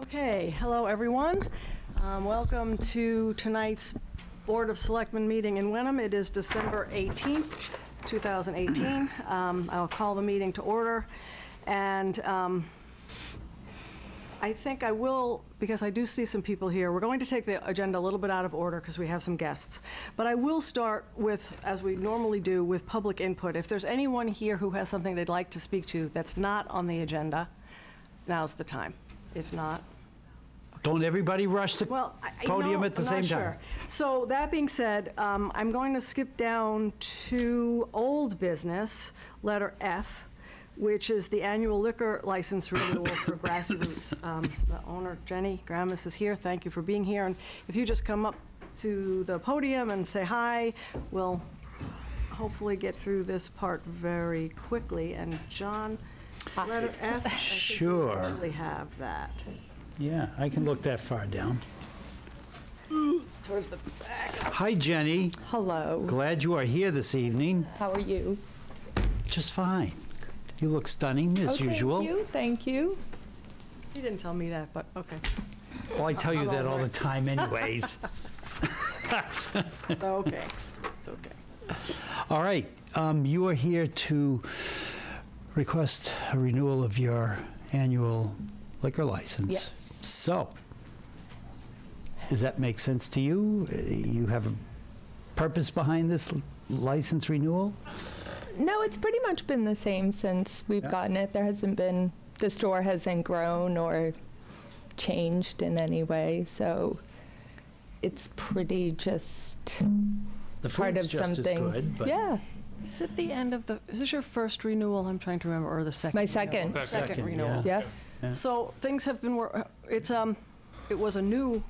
Okay, hello everyone. Welcome to tonight's Board of Selectmen meeting in Wenham. It is December 18th, 2018. I'll call the meeting to order, and I think I will, because I do see some people here, we're going to take the agenda a little bit out of order because we have some guests. But I will start with, as we normally do, with public input. If there's anyone here who has something they'd like to speak to that's not on the agenda, now's the time. If not, don't everybody rush the podium at the same time. Sure. So that being said, I'm going to skip down to old business, letter F, which is the annual liquor license renewal for Grassy Roots. The owner, Jenny Gramis, is here. Thank you for being here. And if you just come up to the podium and say hi, we'll hopefully get through this part very quickly. And John, letter F, I sure. think we actually have that. Yeah, I can look that far down. Towards the back. Hi, Jenny. Hello. Glad you are here this evening. How are you? Just fine. You look stunning, as usual. Thank you, thank you. You didn't tell me that, but okay. Well, I tell you that all the time anyways. It's okay. It's okay. All right. You are here to request a renewal of your annual liquor license. Yes. So, does that make sense to you? You have a purpose behind this license renewal? No, it's pretty much been the same since we've gotten it. There hasn't been, the store hasn't grown or changed in any way, so it's pretty just the part of just something. As good, but yeah. Is it the end of the, is this your first renewal? I'm trying to remember, or the second? My second. Renewal? Second renewal. Yeah. Yeah. So things have been, it was a new,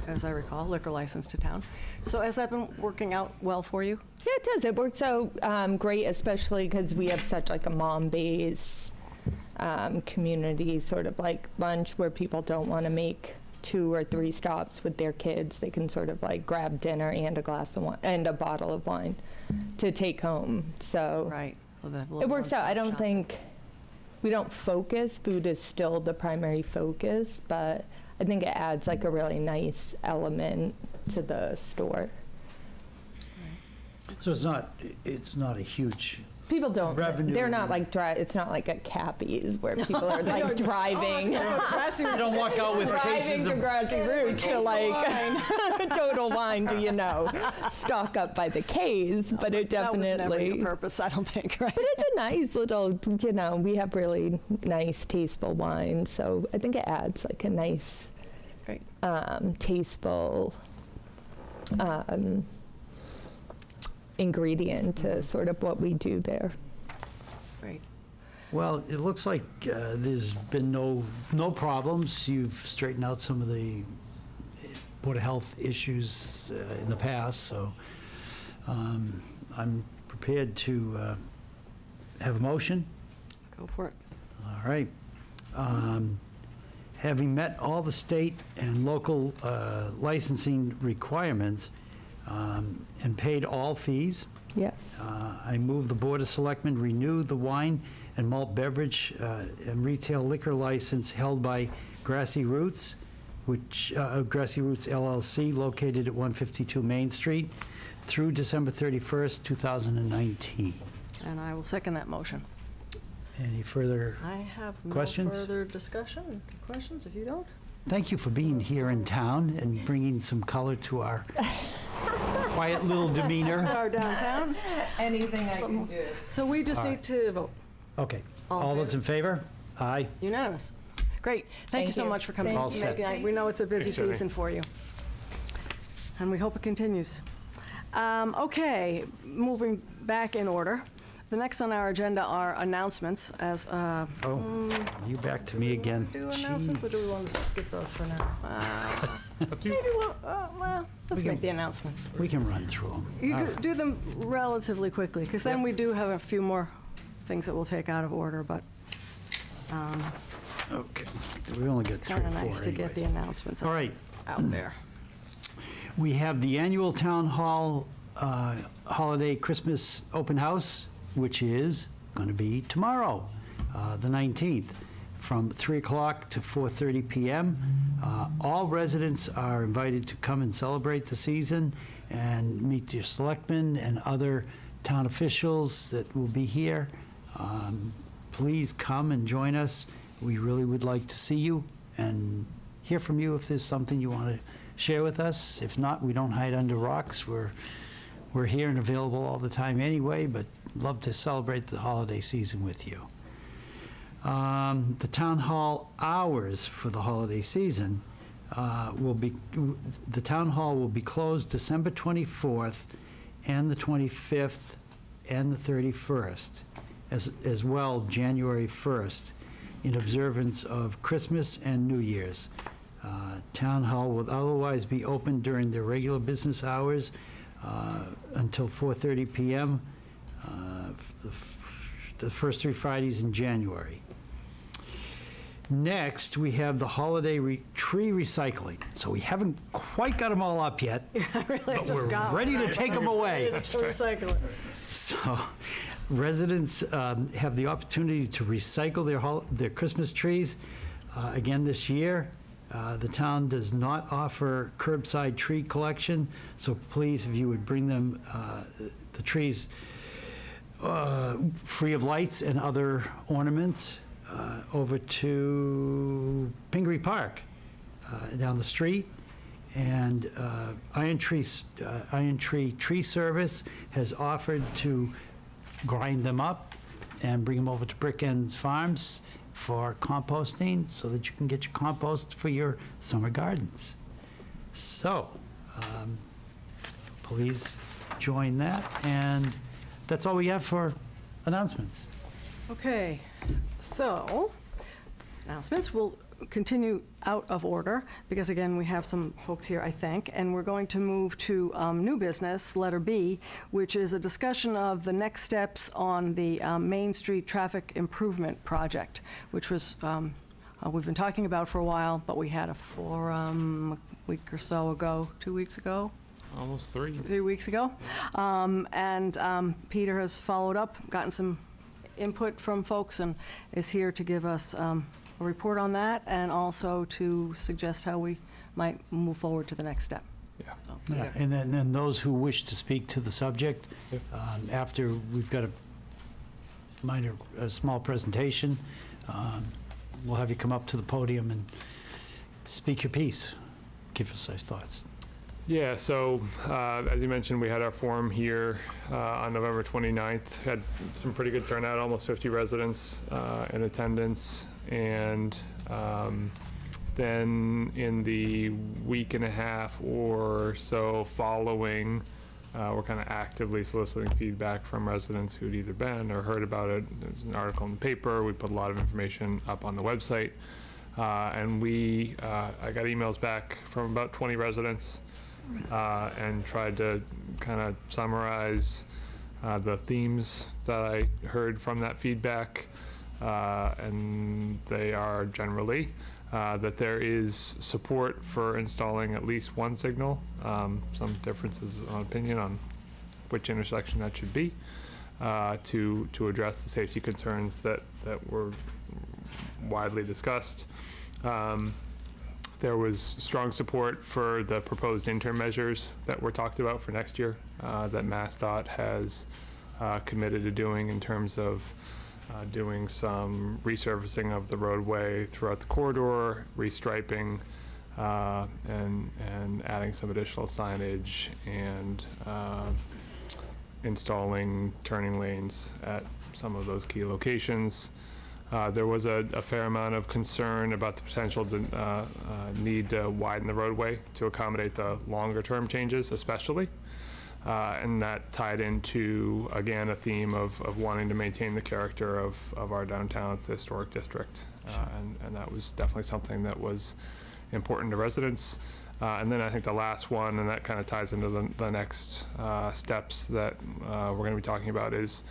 as I recall, liquor license to town. So has that been working out well for you? Yeah, it does. It works out great, especially because we have such like a mom-based community, sort of like lunch where people don't want to make 2 or 3 stops with their kids. They can sort of like grab dinner and a glass of wine and a bottle of wine to take home. So right. Well, it works out. I don't think we don't focus. Food is still the primary focus, but I think it adds like a really nice element to the store. So it's not a huge People don't, revenue. they're not like, it's not like a Cappy's where people are like driving. You don't walk out with cases driving to of Grassy Roots to like Total Wine to, you know, stock up by the K's, but it definitely. That was never your purpose, I don't think, right? But it's a nice little, you know, we have really nice, tasteful wine, so I think it adds like a nice, great, tasteful ingredient to sort of what we do there. Great. Well, it looks like there's been no problems. You've straightened out some of the Board of Health issues in the past, so I'm prepared to have a motion. Go for it. All right. Having met all the state and local licensing requirements, and paid all fees. Yes. I move the Board of Selectmen renew the wine and malt beverage and retail liquor license held by Grassy Roots, which Grassy Roots LLC, located at 152 Main Street, through December 31st, 2019. And I will second that motion. Any further I have questions? No further discussion. Questions, if you don't? Thank you for being here in town and bringing some color to our quiet little demeanor. Our downtown. Anything I can do. So we just need to vote. Okay. All those in favor? Aye. Unanimous. Great. Thank you so much for coming. All set. We know it's a busy season for you. And we hope it continues. Okay, moving back in order. The next on our agenda are announcements. As you back to me again. Do announcements, or do we want to skip those for now? Maybe let's make the announcements. We can run through them. You do them relatively quickly, because then we do have a few more things that we'll take out of order. But okay, we only got 3 or 4. Kind of nice to get the announcements. All right, out there. We have the annual town hall holiday Christmas open house, which is going to be tomorrow, the 19th. from 3 o'clock to 4:30 p.m. All residents are invited to come and celebrate the season and meet your selectmen and other town officials that will be here. Please come and join us. We really would like to see you and hear from you if there's something you want to share with us. If not, we don't hide under rocks. We're here and available all the time anyway, but love to celebrate the holiday season with you. The town hall hours for the holiday season the town hall will be closed December 24th and the 25th and the 31st, as well January 1st, in observance of Christmas and New Year's. Town hall will otherwise be open during their regular business hours until 4:30 p.m. The first 3 Fridays in January. Next, we have the holiday tree recycling. So we haven't quite got them all up yet, Really, but we're ready to take them away. To recycle it. So residents have the opportunity to recycle their Christmas trees. Again, this year, the town does not offer curbside tree collection, so please, if you would bring them, the trees free of lights and other ornaments, over to Pingree Park down the street. And Iron Tree Tree Service has offered to grind them up and bring them over to Brick Ends Farms for composting so that you can get your compost for your summer gardens. So please join that. And that's all we have for announcements. Okay, so announcements will continue out of order because, again, we have some folks here, I think, and we're going to move to new business, letter B, which is a discussion of the next steps on the Main Street Traffic Improvement Project, which was we've been talking about for a while, but we had a forum a week or so ago, 2 weeks ago. Almost 3. 3 weeks ago. Peter has followed up, gotten some input from folks, and is here to give us a report on that and also to suggest how we might move forward to the next step. Yeah. So, Yeah, and then those who wish to speak to the subject, after we've got a small presentation, we'll have you come up to the podium and speak your piece, give us those thoughts. Yeah, so as you mentioned, we had our forum here on November 29th. Had some pretty good turnout, almost 50 residents in attendance. And then in the week and a half or so following, we're kind of actively soliciting feedback from residents who'd either been or heard about it. There's an article in the paper. We put a lot of information up on the website. And I got emails back from about 20 residents and tried to kind of summarize the themes that I heard from that feedback. And they are generally that there is support for installing at least one signal, some differences of opinion on which intersection that should be, to address the safety concerns that were widely discussed. There was strong support for the proposed interim measures that were talked about for next year that MassDOT has committed to doing in terms of doing some resurfacing of the roadway throughout the corridor, restriping, and adding some additional signage and installing turning lanes at some of those key locations. There was a fair amount of concern about the potential need to widen the roadway to accommodate the longer-term changes, especially. And that tied into, again, a theme of wanting to maintain the character of our downtown. It's a historic district. And that was definitely something that was important to residents. And then I think the last one, and that kind of ties into the next steps that we're going to be talking about, is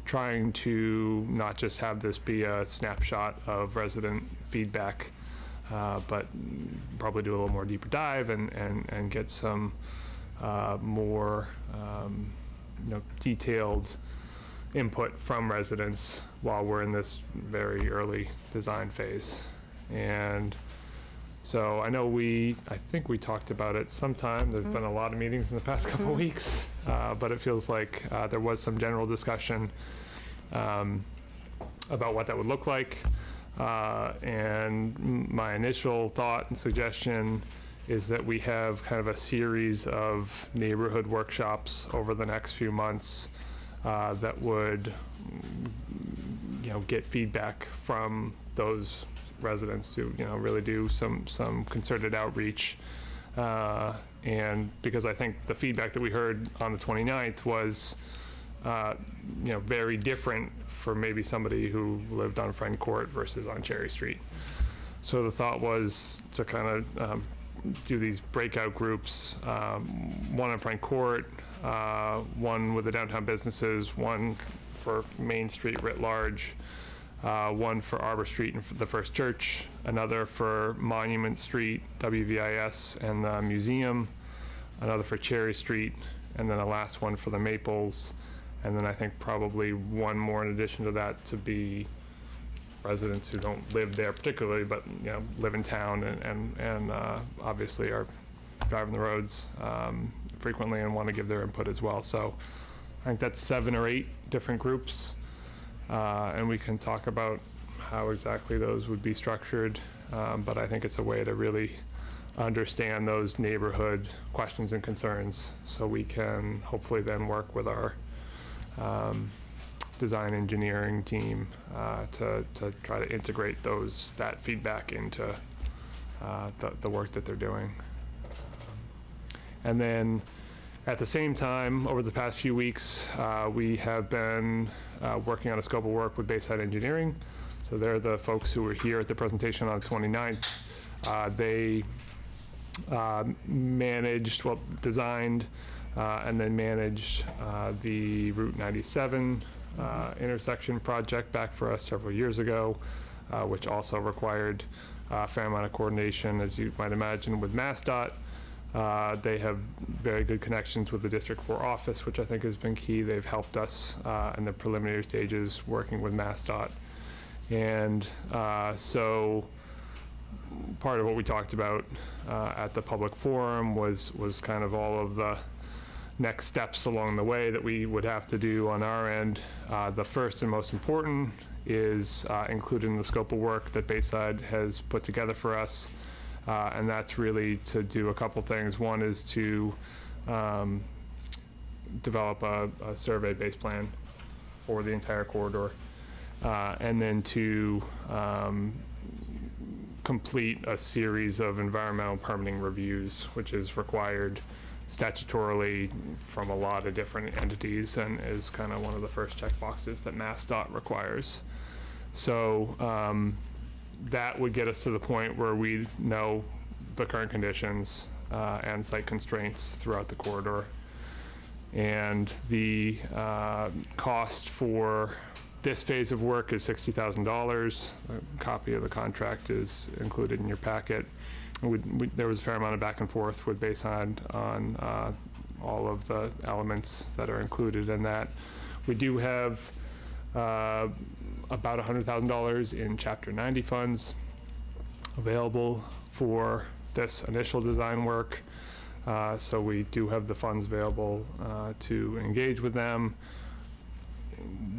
trying to not just have this be a snapshot of resident feedback, but probably do a little more deeper dive and get some more detailed input from residents while we're in this very early design phase. And so I know I think we talked about it sometime. There's been a lot of meetings in the past couple of weeks, but it feels like there was some general discussion about what that would look like. And my initial thought and suggestion is that we have kind of a series of neighborhood workshops over the next few months that would, get feedback from those residents to, really do some concerted outreach. And because I think the feedback that we heard on the 29th was, very different for maybe somebody who lived on Friend Court versus on Cherry Street. So the thought was to kind of do these breakout groups, one on Friend Court, one with the downtown businesses, one for Main Street writ large, one for Arbor Street and for the First Church, another for Monument Street, WVIS, and the museum, another for Cherry Street, and then a last one for the Maples, and then I think probably one more in addition to that to be residents who don't live there particularly, but live in town and obviously are driving the roads frequently and want to give their input as well. So I think that's 7 or 8 different groups, and we can talk about how exactly those would be structured, but I think it's a way to really understand those neighborhood questions and concerns so we can hopefully then work with our design engineering team to try to integrate that feedback into the work that they're doing. And then at the same time, over the past few weeks, we have been working on a scope of work with Bayside Engineering. So they're the folks who were here at the presentation on the 29th. They designed and then managed the Route 97 intersection project back for us several years ago, which also required a fair amount of coordination, as you might imagine, with MassDOT. They have very good connections with the District 4 office, which I think has been key. They've helped us in the preliminary stages working with MassDOT. And so part of what we talked about at the public forum was kind of all of the next steps along the way that we would have to do on our end. The first and most important is included in the scope of work that Bayside has put together for us, and that's really to do a couple things. One is to develop a survey-based plan for the entire corridor, and then to complete a series of environmental permitting reviews, which is required statutorily from a lot of different entities and is kind of one of the first check boxes that MassDOT requires. So that would get us to the point where we know the current conditions and site constraints throughout the corridor. And the cost for this phase of work is $60,000. A copy of the contract is included in your packet. There was a fair amount of back and forth with Bayside on all of the elements that are included in that. We do have about $100,000 in Chapter 90 funds available for this initial design work. So we do have the funds available to engage with them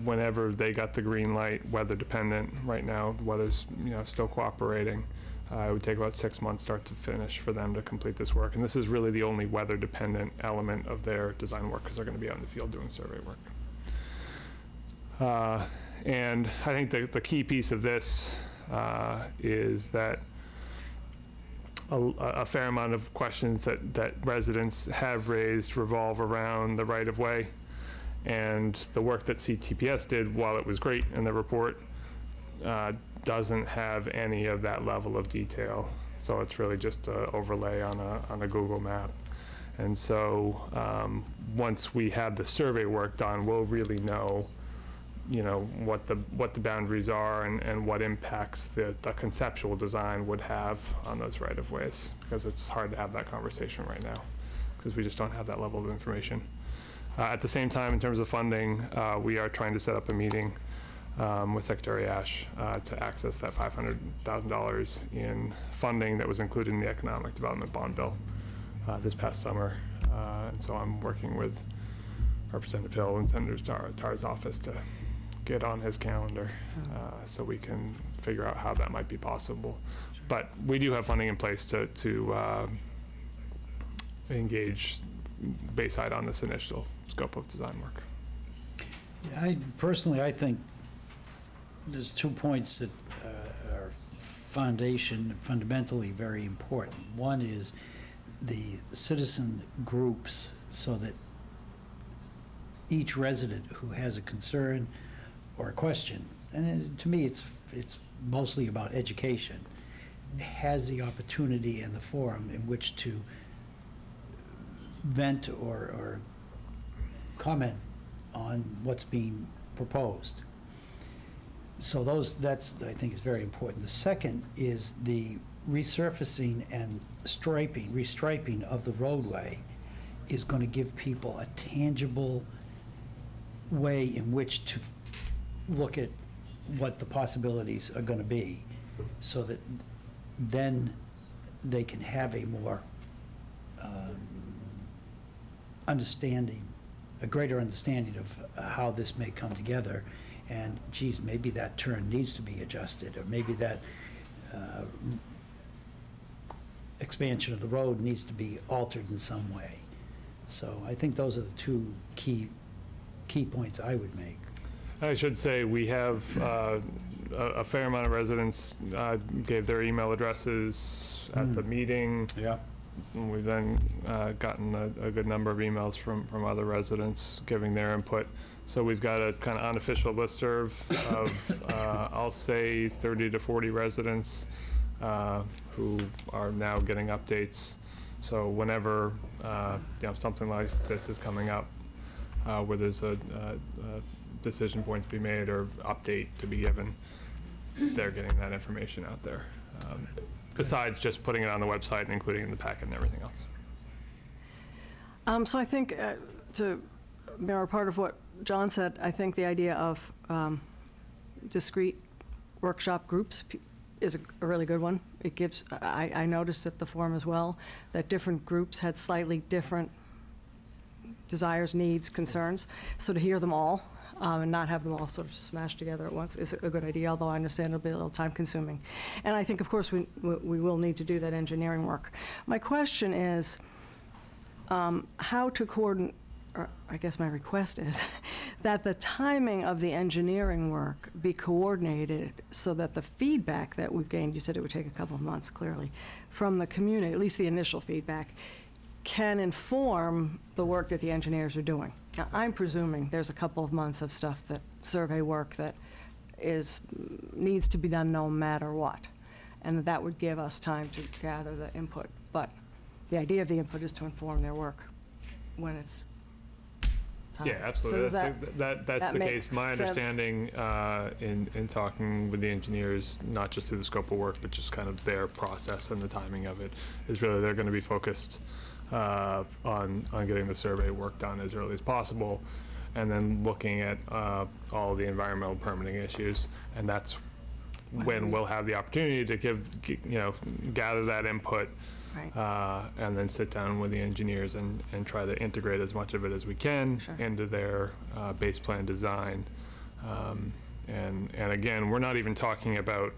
whenever they got the green light, weather dependent. Right now, the weather's still cooperating. It would take about 6 months start to finish for them to complete this work. And this is really the only weather dependent element of their design work because they're going to be out in the field doing survey work. And I think the key piece of this is that a fair amount of questions that residents have raised revolve around the right-of-way. And the work that CTPS did, while it was great in the report, doesn't have any of that level of detail. So it's really just an overlay on a Google map. And so once we have the survey work done, we'll really know, what the boundaries are and what impacts the conceptual design would have on those right-of-ways, because it's hard to have that conversation right now because we just don't have that level of information. At the same time, in terms of funding, we are trying to set up a meeting with Secretary Ash to access that $500,000 in funding that was included in the Economic Development Bond Bill this past summer. And so I'm working with Representative Hill and Senator Tarr's office to get on his calendar so we can figure out how that might be possible. Sure. But we do have funding in place to engage Bayside on this initial scope of design work. Yeah, I think there's 2 points that are fundamentally very important. One is the citizen groups, so that each resident who has a concern or a question, and to me it's mostly about education, has the opportunity and the forum in which to vent or comment on what's being proposed. So that's, I think, is very important. The second is the resurfacing and restriping of the roadway is going to give people a tangible way in which to look at what the possibilities are going to be, so that then they can have a more a greater understanding of how this may come together. And geez, maybe that turn needs to be adjusted, or maybe that expansion of the road needs to be altered in some way. So I think those are the two key points I would make. I should say we have a fair amount of residents gave their email addresses at the meeting. Yeah. And we've then gotten a good number of emails from other residents giving their input. So we've got a kind of unofficial listserv of, I'll say, 30 to 40 residents who are now getting updates. So whenever something like this is coming up, where there's a decision point to be made or update to be given, they're getting that information out there. Besides just putting it on the website and including it in the packet and everything else. So I think, to mirror part of what John said, I think the idea of discrete workshop groups is a really good one. It gives, I noticed at the forum as well, that different groups had slightly different desires, needs, concerns. So to hear them all and not have them all sort of smashed together at once is a good idea, although I understand it'll be a little time consuming. And I think, of course, we will need to do that engineering work. My question is how to coordinate, or I guess my request is that the timing of the engineering work be coordinated so that the feedback that we've gained, you said it would take a couple of months clearly, from the community, at least the initial feedback, can inform the work that the engineers are doing. Now, I'm presuming there's a couple of months of stuff, that survey work that needs to be done no matter what, and that would give us time to gather the input. But the idea of the input is to inform their work when it's time. Yeah, absolutely. So that's the case. My understanding in talking with the engineers, not just through the scope of work, but just kind of their process and the timing of it, is really they're going to be focused on getting the survey work done as early as possible, and then looking at all the environmental permitting issues, and that's when we'll have the opportunity to gather that input, right. And then sit down with the engineers and try to integrate as much of it as we can Sure. into their base plan design. And again, we're not even talking about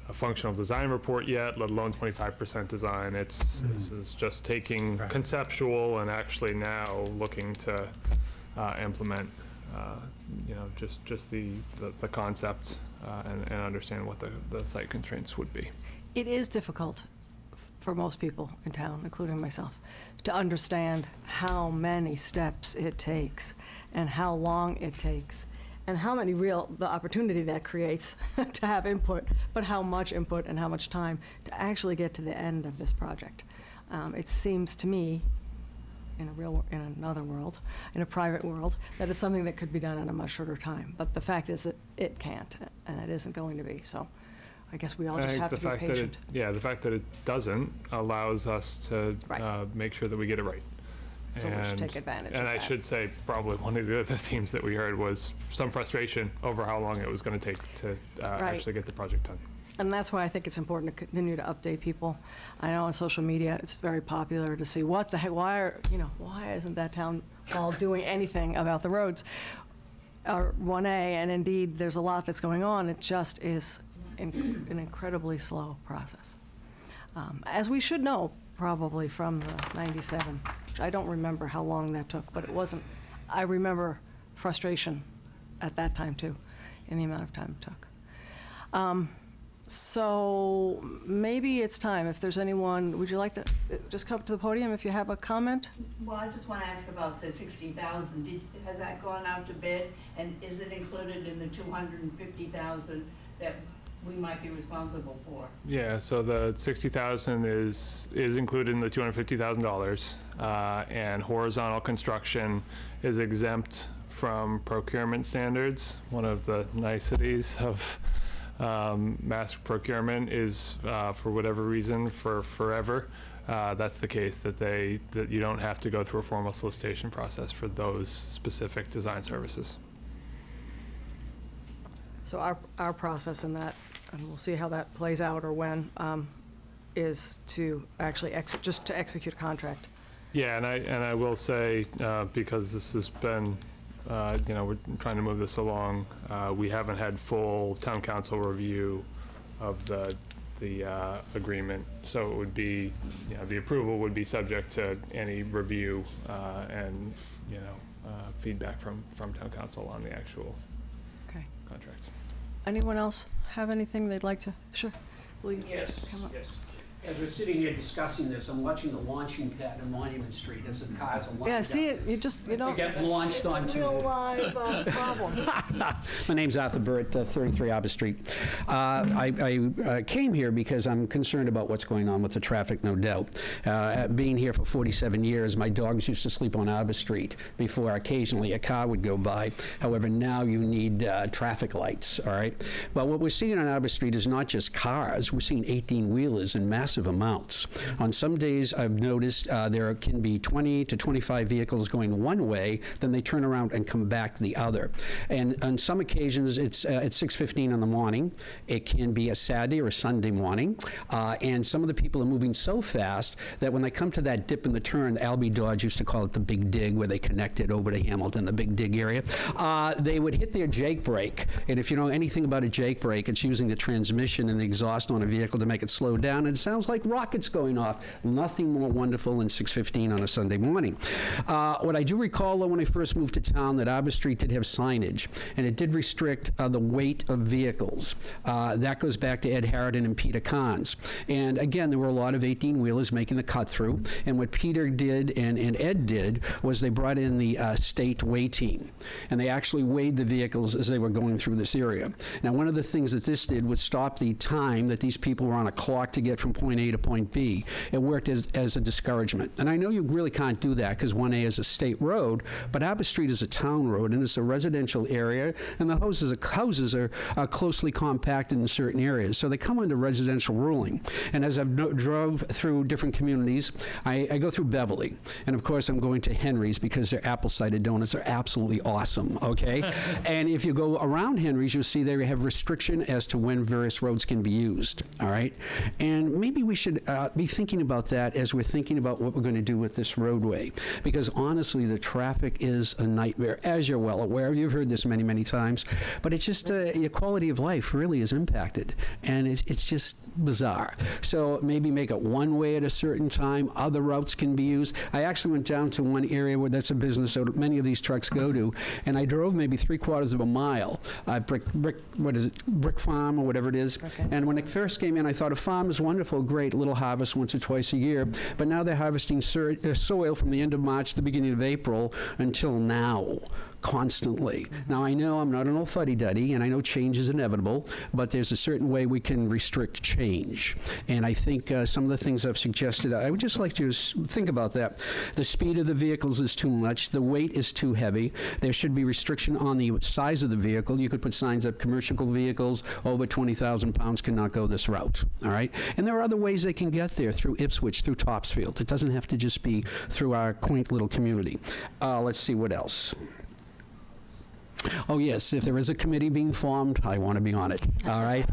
a functional design report yet, let alone 25% design. This is just taking right. conceptual and actually now looking to implement, just the concept and understand what the site constraints would be. It is difficult for most people in town, including myself, to understand how many steps it takes and how long it takes, and how many the opportunity that creates to have input, but how much input and how much time to actually get to the end of this project. It seems to me, in another world, in a private world, that it's something that could be done in a much shorter time. But the fact is that it can't, and it isn't going to be. So I guess we all just have to be patient. The fact that it doesn't allows us to right. make sure that we get it right. So we should take advantage of And that. I should say, probably one of the other themes that we heard was some frustration over how long it was going to take to actually get the project done. And that's why I think it's important to continue to update people. I know on social media, it's very popular to see what the heck, why isn't that town hall doing anything about the roads? Or 1A, and indeed, there's a lot that's going on. It just is an incredibly slow process. As we should know, probably from the 97. I don't remember how long that took, but it wasn't, I remember frustration at that time too, in the amount of time it took. So maybe it's time, if there's anyone, would you like to just come to the podium if you have a comment? Well, I just want to ask about the 60,000. Has that gone out to bid? And is it included in the 250,000 that we might be responsible for? Yeah, so the 60,000 is included in the $250,000, and horizontal construction is exempt from procurement standards. One of the niceties of mass procurement is, for whatever reason, for forever, that's the case, that you don't have to go through a formal solicitation process for those specific design services. So our process in that, and we'll see how that plays out or when, is to actually just to execute a contract. Yeah, and I will say, because this has been, we're trying to move this along, we haven't had full town council review of the agreement, so it would be, the approval would be subject to any review and feedback from town council on the actual contract. Anyone else have anything they'd like to? Sure. Will you Yes, come up? yes. As we're sitting here discussing this, I'm watching the launching pad on Monument Street as the cars are lined Yeah, up. see it. You don't. Get launched onto. Real live problem. My name's Arthur Burt, 33 Arbor Street. I came here because I'm concerned about what's going on with the traffic, no doubt. Being here for 47 years, my dogs used to sleep on Arbor Street before occasionally a car would go by. However, now you need traffic lights, all right? But what we're seeing on Arbor Street is not just cars. We're seeing 18-wheelers in massive amounts. On some days, I've noticed there can be 20 to 25 vehicles going one way, then they turn around and come back the other. And on some occasions, it's at 6:15 in the morning. It can be a Saturday or a Sunday morning. And some of the people are moving so fast that when they come to that dip in the turn, Albie Dodge used to call it the Big Dig, where they connected over to Hamilton, the Big Dig area, they would hit their jake brake. And if you know anything about a jake brake, it's using the transmission and the exhaust on a vehicle to make it slow down. And it sounds like rockets going off. Nothing more wonderful than 6:15 on a Sunday morning. What I do recall, though, when I first moved to town, that Arbor Street did have signage, and it did restrict the weight of vehicles. That goes back to Ed Harridan and Peter Kahns. And again, there were a lot of 18-wheelers making the cut through. And what Peter did and Ed did was they brought in the state weigh team, and they actually weighed the vehicles as they were going through this area. Now, one of the things that this did was stop the time that these people were on a clock to get from point A to point B. It worked as a discouragement. And I know you really can't do that because 1A is a state road, but Arbor Street is a town road, and it's a residential area, and the houses are closely compacted in certain areas. So they come under residential ruling. And as I've drove through different communities, I go through Beverly. And of course, I'm going to Henry's because their apple cider donuts are absolutely awesome, okay? And if you go around Henry's, you'll see they have restriction as to when various roads can be used, all right? And maybe we should be thinking about that as we're thinking about what we're going to do with this roadway. Because honestly, the traffic is a nightmare, as you're well aware. You've heard this many, many times. But it's just your quality of life really is impacted. And it's just bizarre. So maybe make it one way at a certain time. Other routes can be used. I actually went down to one area where that's a business that many of these trucks go to, and I drove maybe 3/4 of a mile. Brick Farm or whatever it is. Okay. And when it first came in, I thought a farm is wonderful, great, little harvest once or twice a year. But now they're harvesting soil from the end of March to the beginning of April until now. Constantly. Now, I know I'm not an old fuddy-duddy, and I know change is inevitable, but there's a certain way we can restrict change. change. And I think some of the things I've suggested, I would just like to think about that. The speed of the vehicles is too much. The weight is too heavy. There should be restriction on the size of the vehicle. You could put signs up, commercial vehicles over 20,000 pounds cannot go this route, all right? And there are other ways they can get there, through Ipswich, through Topsfield. It doesn't have to just be through our quaint little community. Let's see what else. Oh, yes, if there is a committee being formed, I want to be on it, all right?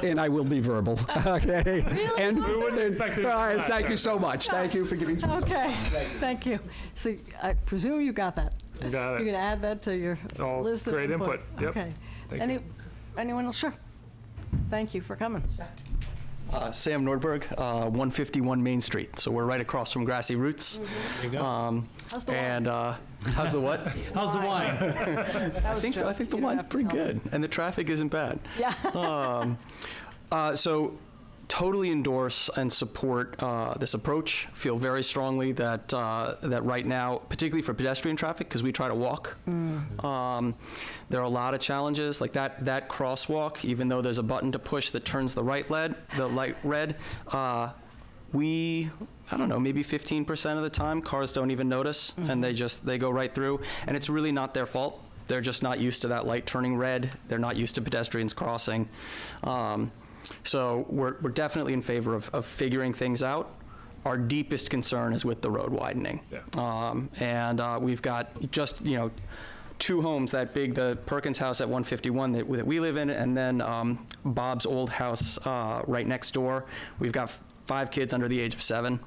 And I will be verbal, okay? And, We wouldn't expect it. all right, thank you so much. Thank you for giving me. Okay, thank you. So I presume you got that. You got it. You can add that to your All list of great input. Yep. Okay. Thank you. Anyone else? Sure. Thank you for coming. Sam Nordberg, 151 Main Street. So we're right across from Grassy Roots. There you go. How's the wine? And how's the what? How's the wine? I think the wine's pretty good, and the traffic isn't bad. Yeah. So totally endorse and support this approach. Feel very strongly that that right now, particularly for pedestrian traffic, because we try to walk, there are a lot of challenges like that crosswalk. Even though there's a button to push that turns the light red, I don't know, maybe 15% of the time cars don't even notice, and they go right through, and it's really not their fault. They're just not used to that light turning red. They're not used to pedestrians crossing. So we're definitely in favor of figuring things out. Our deepest concern is with the road widening. Yeah. And we've got just, two homes that big, the Perkins house at 151 that we live in, and then Bob's old house right next door. We've got 5 kids under the age of 7.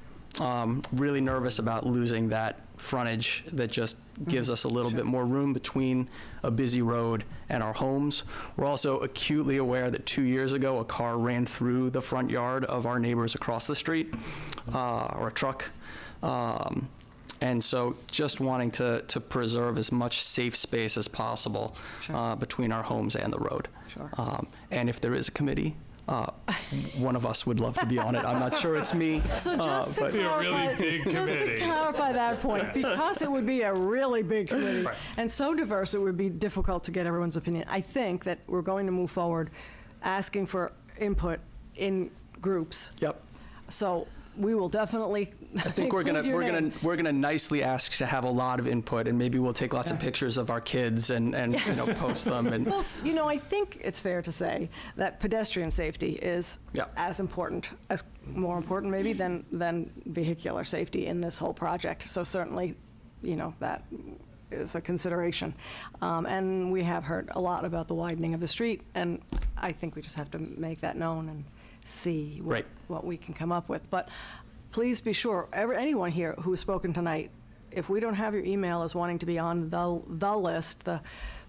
Really nervous about losing that frontage that just gives us a little bit more room between a busy road and our homes. We're also acutely aware that 2 years ago, a car ran through the front yard of our neighbors across the street, or a truck. And so just wanting to preserve as much safe space as possible between our homes and the road. Sure. And if there is a committee, one of us would love to be on it. I'm not sure it's me. So just to but- Be a really clarify, big just to committee. clarify that point, because it would be a really big committee Right. and so diverse, it would be difficult to get everyone's opinion. I think that we're going to move forward asking for input in groups. Yep. So we will definitely I think we're include your name. gonna nicely ask to have a lot of input, and maybe we'll take lots of pictures of our kids and post them. And Well, I think it's fair to say that pedestrian safety is Yeah. as important, as more important maybe than vehicular safety in this whole project. So certainly, that is a consideration. And we have heard a lot about the widening of the street, and I think we just have to make that known and see Right. what we can come up with. But please be sure, anyone here who has spoken tonight, if we don't have your email as wanting to be on the list, the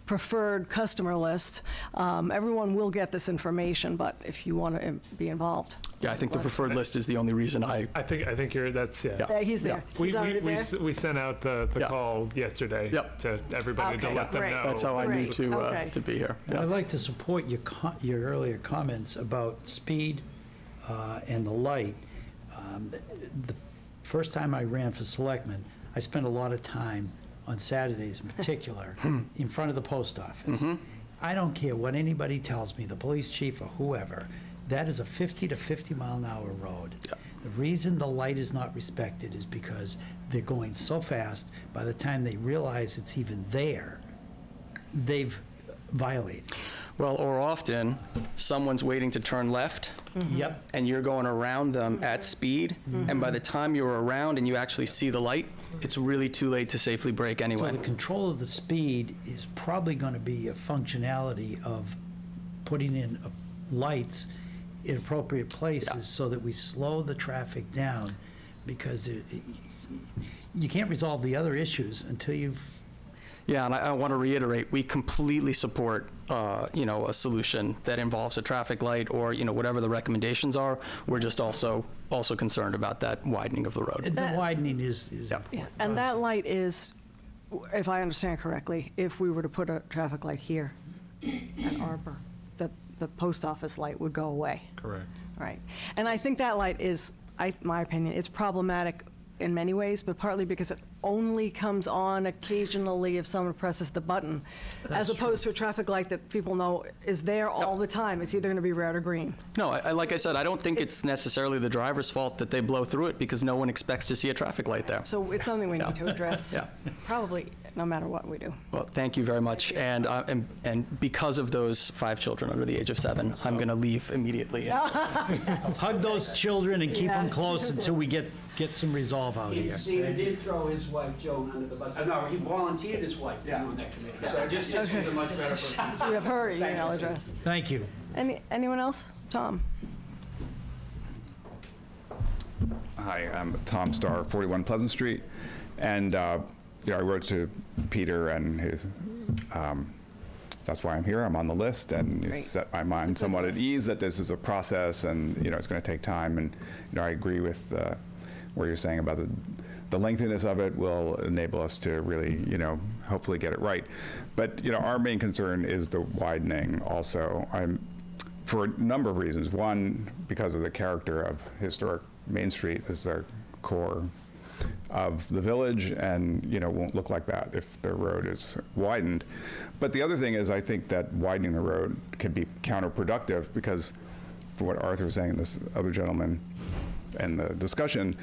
preferred customer list, everyone will get this information, but if you want to be involved. yeah, I think the let's- preferred list is the only reason I. I think that's He's there. He's already there. We sent out the Yeah. call yesterday Yep. to everybody to Okay, let them great. know. That's how I knew Great. to Okay. to be here. Yeah. I'd like to support your earlier comments about speed and the light. The first time I ran for selectman, I spent a lot of time on Saturdays in particular in front of the post office. I don't care what anybody tells me, the police chief or whoever, that is a 50 to 50 mile an hour road. The reason the light is not respected is because they're going so fast, by the time they realize it's even there, they've violated. Well, or often someone's waiting to turn left, Yep. and you're going around them at speed, and by the time you're around and you actually see the light, it's really too late to safely brake So anyway. the control of the speed is probably going to be a functionality of putting in lights in appropriate places so that we slow the traffic down, because you can't resolve the other issues until you've. Yeah, and I want to reiterate, we completely support, a solution that involves a traffic light or, whatever the recommendations are. We're just also concerned about that widening of the road. The widening is Yeah. Yeah, and that light is, if I understand correctly, if we were to put a traffic light here at Arbor, the post office light would go away. Correct. Right. And I think that light is, my opinion, it's problematic in many ways, but partly because it only comes on occasionally if someone presses the button, as opposed to a traffic light that people know is there all the time. It's either going to be red or green. No, like I said, I don't think it's necessarily the driver's fault that they blow through it because no one expects to see a traffic light there. So it's something we need to address, Yeah. probably no matter what we do. Well, thank you very much. And because of those 5 children under the age of 7, I'm going to leave immediately. Hug those children and keep them close until we get some resolve out here. Steve did throw his wife, Joan, under the bus. No, he volunteered his wife to be on that committee. So just she's a much better person. So you have her email address. Thank you. Anyone else? Tom? Hi, I'm Tom Starr, 41 Pleasant Street, and I wrote to Peter, and that's why I'm here. I'm on the list, and Great. set my mind somewhat at ease that this is a process, and it's going to take time. And I agree with what you're saying about the lengthiness of it will enable us to really, hopefully get it right. But our main concern is the widening. Also, for a number of reasons. One, because of the character of historic Main Street is the core of the village, and won't look like that if the road is widened. But the other thing is, I think that widening the road can be counterproductive because, for what Arthur was saying, this other gentleman, and the discussion,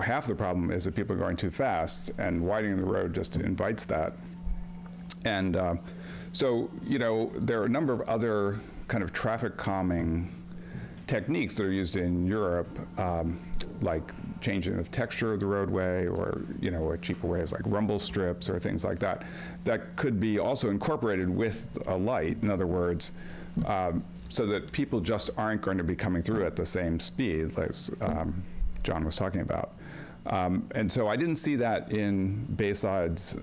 half the problem is that people are going too fast, and widening the road just invites that. And so there are a number of other kind of traffic calming techniques that are used in Europe, like changing the texture of the roadway, or a cheaper way is like rumble strips or things like that, that could be also incorporated with a light. In other words, so that people just aren't going to be coming through at the same speed as John was talking about. And so I didn't see that in Bayside's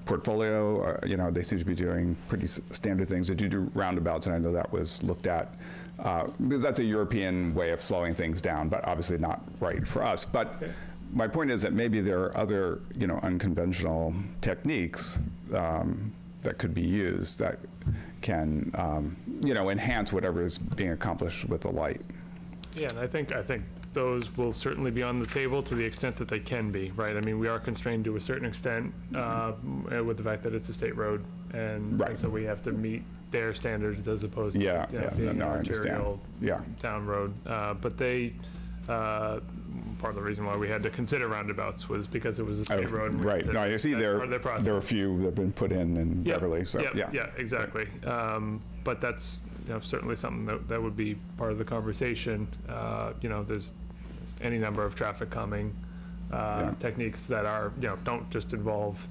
portfolio. They seem to be doing pretty standard things. They do roundabouts, and I know that was looked at because that's a European way of slowing things down, but obviously not right for us. But my point is that maybe there are other, unconventional techniques that could be used that can, enhance whatever is being accomplished with the light. Yeah, and I think those will certainly be on the table to the extent that they can be, right? I mean, we are constrained to a certain extent with the fact that it's a state road, and so we have to meet their standards as opposed to being an arterial town road. But they, part of the reason why we had to consider roundabouts was because it was a state road. Right. No, you see there are a few that have been put in Beverly. So yeah, exactly. But that's certainly something that would be part of the conversation. There's any number of traffic calming techniques that are don't just involve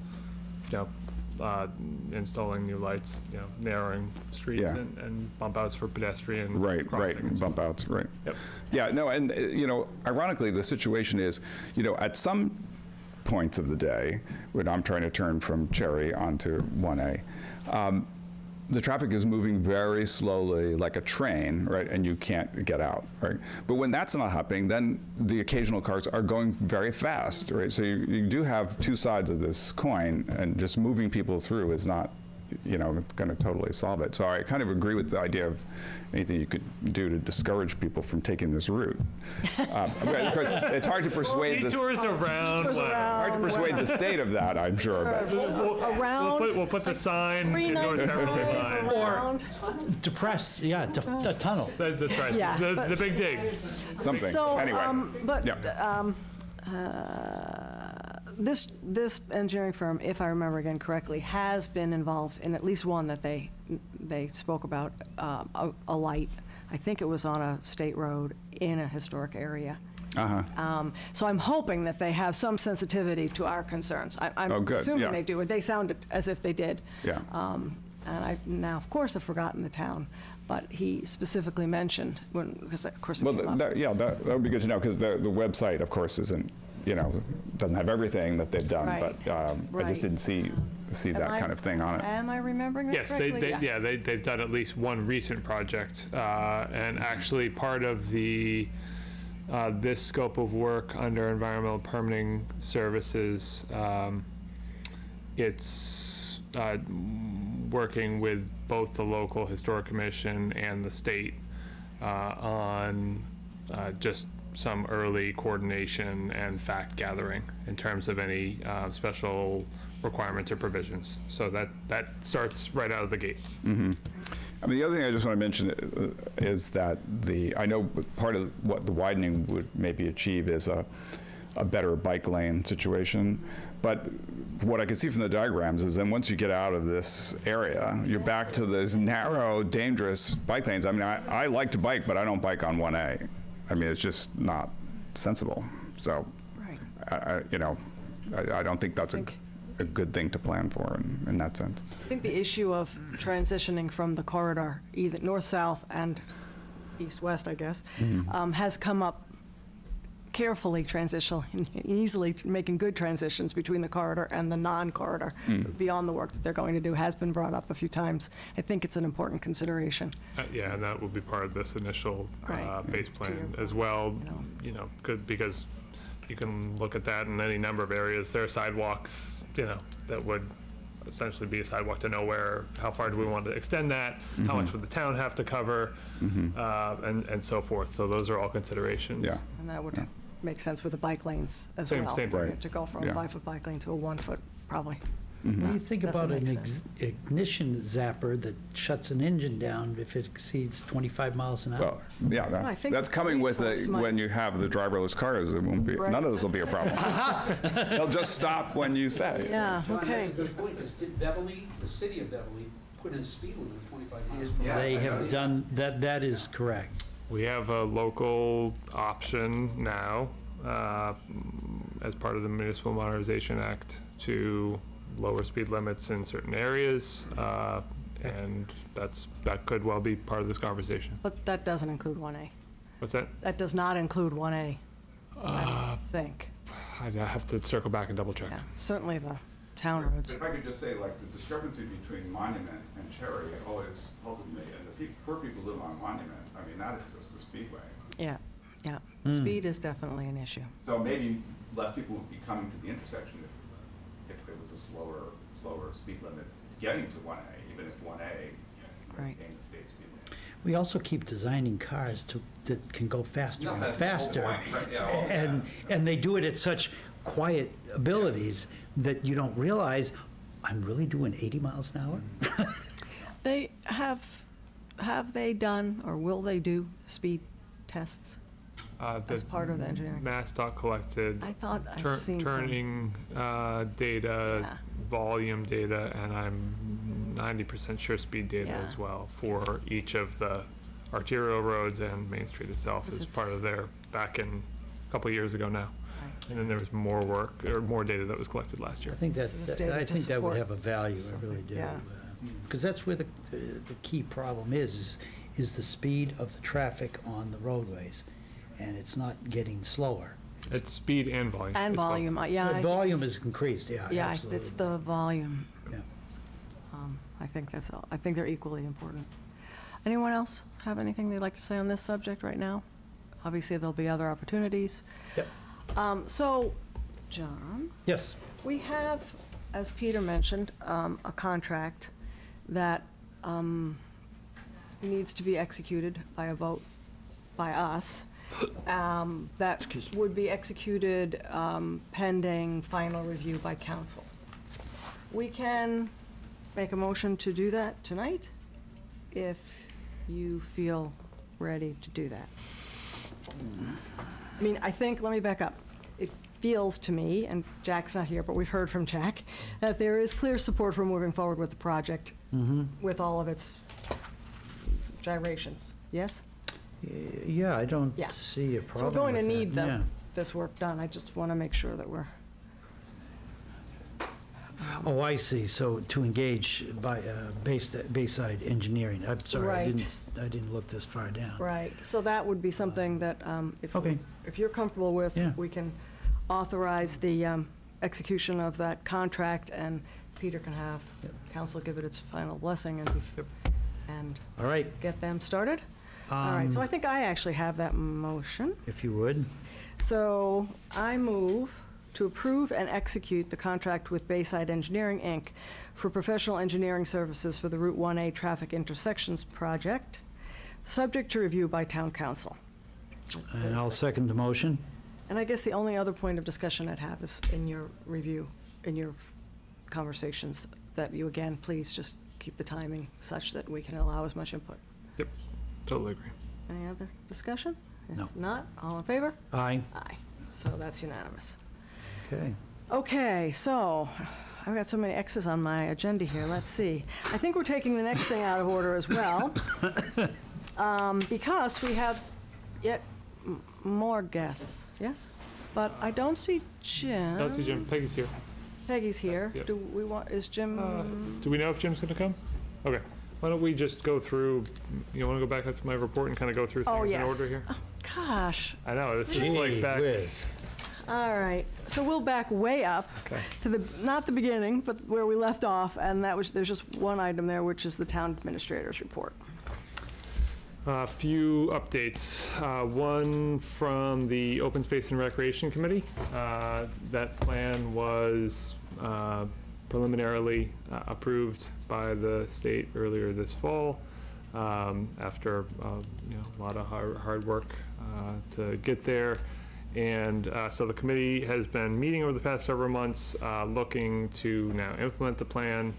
installing new lights, narrowing streets and bump outs for pedestrian crossings. Bump outs, right. Yep. Yeah, no, and ironically, the situation is, at some points of the day when I'm trying to turn from Cherry onto 1A, the traffic is moving very slowly like a train, right, and you can't get out, right? But when that's not happening, then the occasional cars are going very fast, right? So you do have two sides of this coin, and just moving people through is not, going to totally solve it. So I kind of agree with the idea of anything you could do to discourage people from taking this route. Because it's hard to persuade Detours around. Hard to persuade the state of that, I'm sure. But. We'll put the sign in North Beverly line. Or depress, the tunnel. That's right. Yeah, the big dig. Something. So, anyway. This engineering firm, if I remember again correctly, has been involved in at least one that they spoke about, a light. I think it was on a state road in a historic area. So I'm hoping that they have some sensitivity to our concerns. I'm assuming they do. They sounded as if they did. Yeah. And I now, of course, have forgotten the town, but he specifically mentioned because of course. Well, that would be good to know, because the website, of course, isn't doesn't have everything that they've done, but I just didn't see that kind of thing on it. Am I remembering that correctly? Yes, they've done at least one recent project, and actually part of the this scope of work under environmental permitting services, it's working with both the local historic commission and the state on just some early coordination and fact gathering in terms of any special requirements or provisions. So that starts right out of the gate. I mean, the other thing I just want to mention is that I know part of what the widening would maybe achieve is a better bike lane situation. But what I can see from the diagrams is then once you get out of this area, you're back to these narrow, dangerous bike lanes. I mean, I like to bike, but I don't bike on 1A. I mean, it's just not sensible. So, Right. I don't think that's a good thing to plan for in that sense. I think the issue of transitioning from the corridor, either north-south and east-west, I guess, has come up carefully easily making good transitions between the corridor and the non-corridor beyond the work that they're going to do has been brought up a few times. I think it's an important consideration. Yeah, and that will be part of this initial base plan as well. Good, because you can look at that in any number of areas. There are sidewalks, that would essentially be a sidewalk to nowhere. How far do we want to extend that? How much would the town have to cover? And so forth. So those are all considerations. Yeah. And that would make sense with the bike lanes as Same well. Right. To go from a 5-foot bike lane to a 1-foot, probably. What do you think Doesn't about an make sense. ignition zapper that shuts an engine down if it exceeds 25 miles an hour? Well, yeah, I think that's the coming police with folks might- when you have the driverless cars. It won't be. Right. None of this will be a problem. They'll just stop when you say. Yeah, okay. That's a good point, because did Beverly, the city of Beverly, put in a speed limit of 25 miles per hour? They have done, that is correct. We have a local option now as part of the Municipal Modernization Act to lower speed limits in certain areas, and that could well be part of this conversation. But that doesn't include 1A. What's that? That does not include 1A, I don't think. I'd have to circle back and double check. Yeah, certainly the town roads. If I could just say, like, the discrepancy between Monument and Cherry always puzzled me, and the poor people who live on Monument, I mean, that is just the speedway. Yeah, yeah. Speed is definitely an issue. So maybe less people would be coming to the intersection if there was a slower speed limit getting to 1A, even if 1A Right. maintained the state speed limit. We also keep designing cars that can go faster No, and that's the whole faster. point, right, yeah, all that. And they do it at such quiet abilities that you don't realize, I'm really doing 80 miles an hour? They have they done, or will they do speed tests as part of the engineering? MassDOT collected I thought I'd seen some. turning data, Yeah. volume data, and I'm 90% sure speed data Yeah. as well for each of the arterial roads and Main Street itself Because as it's- part of their, back in a couple of years ago now. Right. And then there was more work, or more data that was collected last year. I think that, So just data I to think that would support have a value, I really do. yeah. Because that's where the key problem is the speed of the traffic on the roadways, and it's not getting slower. It's speed and volume. And It's both. volume, yeah. I The think volume it's- is increased, yeah, Yeah, absolutely. it's the volume. Yeah. I think they're equally important. Anyone else have anything they'd like to say on this subject right now? Obviously, there'll be other opportunities. Yep. So, John, Yes. we have, as Peter mentioned, a contract that needs to be executed by a vote by us. That would be executed pending final review by council. We can make a motion to do that tonight, if you feel ready to do that. I mean, I think, let me back up. It feels to me, and Jack's not here, but we've heard from Jack, that there is clear support for moving forward with the project with all of its gyrations. Yes? Yeah, I don't Yeah. see a So problem we're going to with that, need yeah. this work done. I just want to make sure that we're, Oh, I see, so to engage by Bayside Engineering. I'm sorry, Right. I didn't look this far down. right. So that would be something that, Okay. if you're comfortable with, Yeah. we can authorize the execution of that contract, and Peter can have council give it its final blessing and All right. get them started. All right, so I think I actually have that motion. If you would. So I move to approve and execute the contract with Bayside Engineering, Inc. for professional engineering services for the Route 1A Traffic Intersections Project, subject to review by Town Council. And I'll second the motion. And I guess the only other point of discussion I'd have is in your review, in your conversations, that you, again, please just keep the timing such that we can allow as much input. Yep, totally agree. Any other discussion? No. If not, all in favor? Aye. Aye. So that's unanimous. Okay. Okay, so I've got so many X's on my agenda here. Let's see. I think we're taking the next thing out of order as well, because we have yet more guests. Yes? But I don't see Jim. That's the Jim. Peggy's here. Peggy's here. Yep. Do we want, is Jim? Do we know if Jim's going to come? Okay. Why don't we just go through, you want to go back up to my report and kind of go through things Oh, in yes. order here? Oh, gosh. I know, this is like back. Whiz. All right. So we'll back way up Okay. to the, not the beginning, but where we left off, and that was, there's just one item there, which is the town administrator's report. A few updates. One from the Open Space and Recreation Committee. That plan was preliminarily approved by the state earlier this fall, after a lot of hard work to get there. And so the committee has been meeting over the past several months, looking to now implement the plan,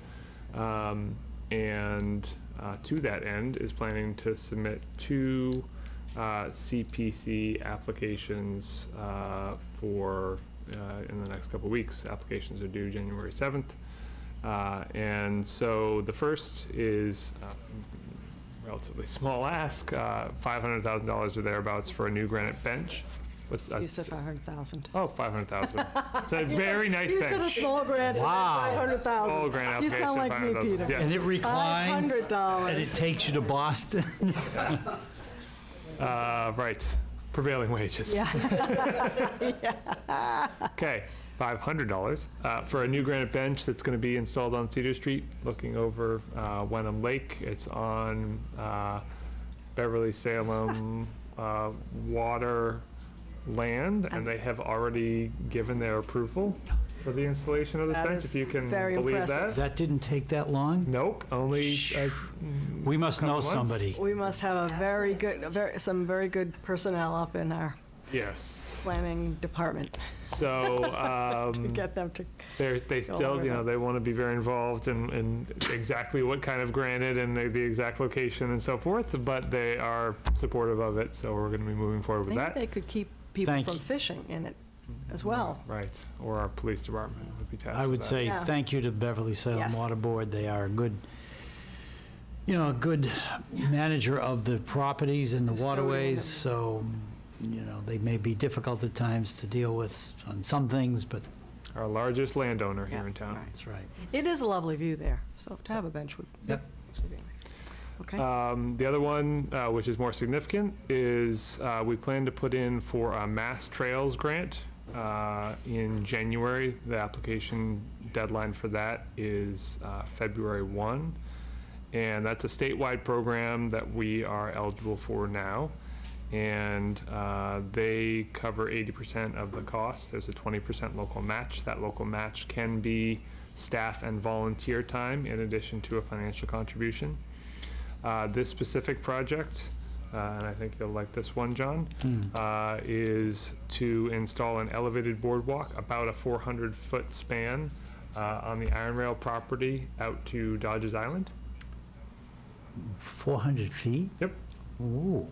and to that end is planning to submit 2 CPC applications for in the next couple of weeks. Applications are due January 7th. And so the first is relatively small ask, $500,000 or thereabouts for a new granite bench. You said 500,000. Oh, 500,000. It's a very nice You bench. said a small grant, Wow. 500,000. Small grant You sound like me, application, Peter. $500,000. Yeah. And it reclines, $500. and it takes you to Boston. Right. Prevailing wages. Yeah. Okay, $500 for a new granite bench that's going to be installed on Cedar Street, looking over Wenham Lake. It's on Beverly Salem water land, and they have already given their approval for the installation of this That bench, is if you can very believe impressive. that. That didn't take that long? Nope, only We must know couple months. somebody. We must have a very good, some very good personnel up in our yes. planning department So to get them to. they still, over that. they want to be very involved in exactly what kind of granite and the exact location and so forth, but they are supportive of it, so we're going to be moving forward with Maybe that. they could keep people Thank from you. fishing in it as well. Right, or our police department would be tasked I would with that. say Yeah. thank you to Beverly Salem Yes. Water Board. They are a good, a good manager of the properties and the Custodian waterways, and- so, they may be difficult at times to deal with on some things, but Our largest landowner here Yeah, in town. right. that's right. It is a lovely view there, so to have a bench would Yep. actually be nice. Okay. The other one, which is more significant, is we plan to put in for a Mass Trails grant in January. The application deadline for that is February 1. And that's a statewide program that we are eligible for now. And they cover 80% of the cost. There's a 20% local match. That local match can be staff and volunteer time in addition to a financial contribution. This specific project, and I think you'll like this one, John, is to install an elevated boardwalk about a 400-foot span on the Iron Rail property out to Dodges Island. 400 feet? Yep. Ooh.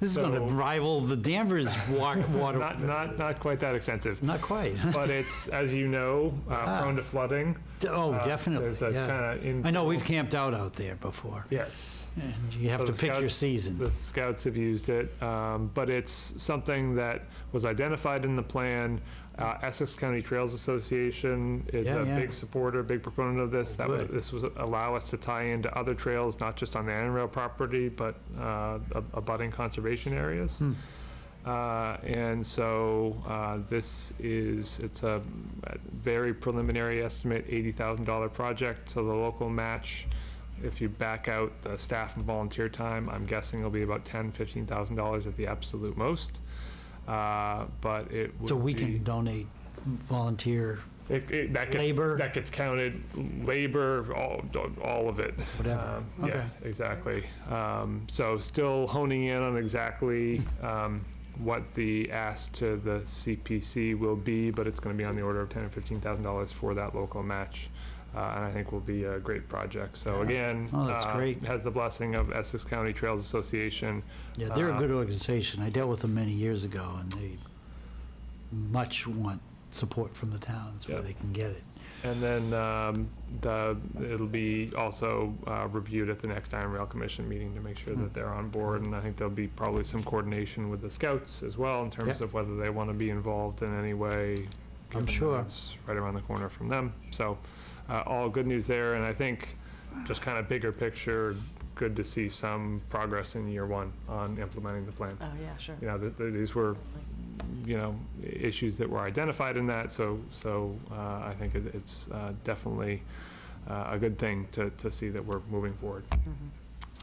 This is going to So- rival the Danvers water. Not quite that extensive, Not quite. but it's, as you know, prone to flooding. Oh, definitely, There's a yeah. kind of I know, we've camped out there before. Yes. And you have So to the pick your scouts- season. The scouts have used it, but it's something that was identified in the plan. Essex County Trails Association is Yeah, a yeah. big supporter, big proponent of this. Good. This was allow us to tie into other trails, not just on the Iron Rail property, but abutting conservation areas. And so it's a very preliminary estimate, $80,000 project. So the local match, if you back out the staff and volunteer time, I'm guessing it'll be about $10,000, $15,000 at the absolute most. But it would So we be, can donate volunteer Labor? That gets counted, labor, all of it. Whatever. Yeah, Okay. exactly. So still honing in on exactly what the ask to the CPC will be, but it's going to be on the order of $10,000 or $15,000 for that local match. And I think will be a great project. So again, Oh, that's great. has the blessing of Essex County Trails Association. Yeah, they're a good organization. I dealt with them many years ago, and they much want support from the towns where Yeah. they can get it. And then it'll be also reviewed at the next Iron Rail Commission meeting to make sure that they're on board. And I think there'll be probably some coordination with the Scouts as well in terms Yeah. of whether they want to be involved in any way. I'm given that sure. It's right around the corner from them. So all good news there. And I think just kind of bigger picture, good to see some progress in year one on implementing the plan. Oh, yeah, sure. You know, these were, you know, issues that were identified in that, so I think it's definitely a good thing to see that we're moving forward.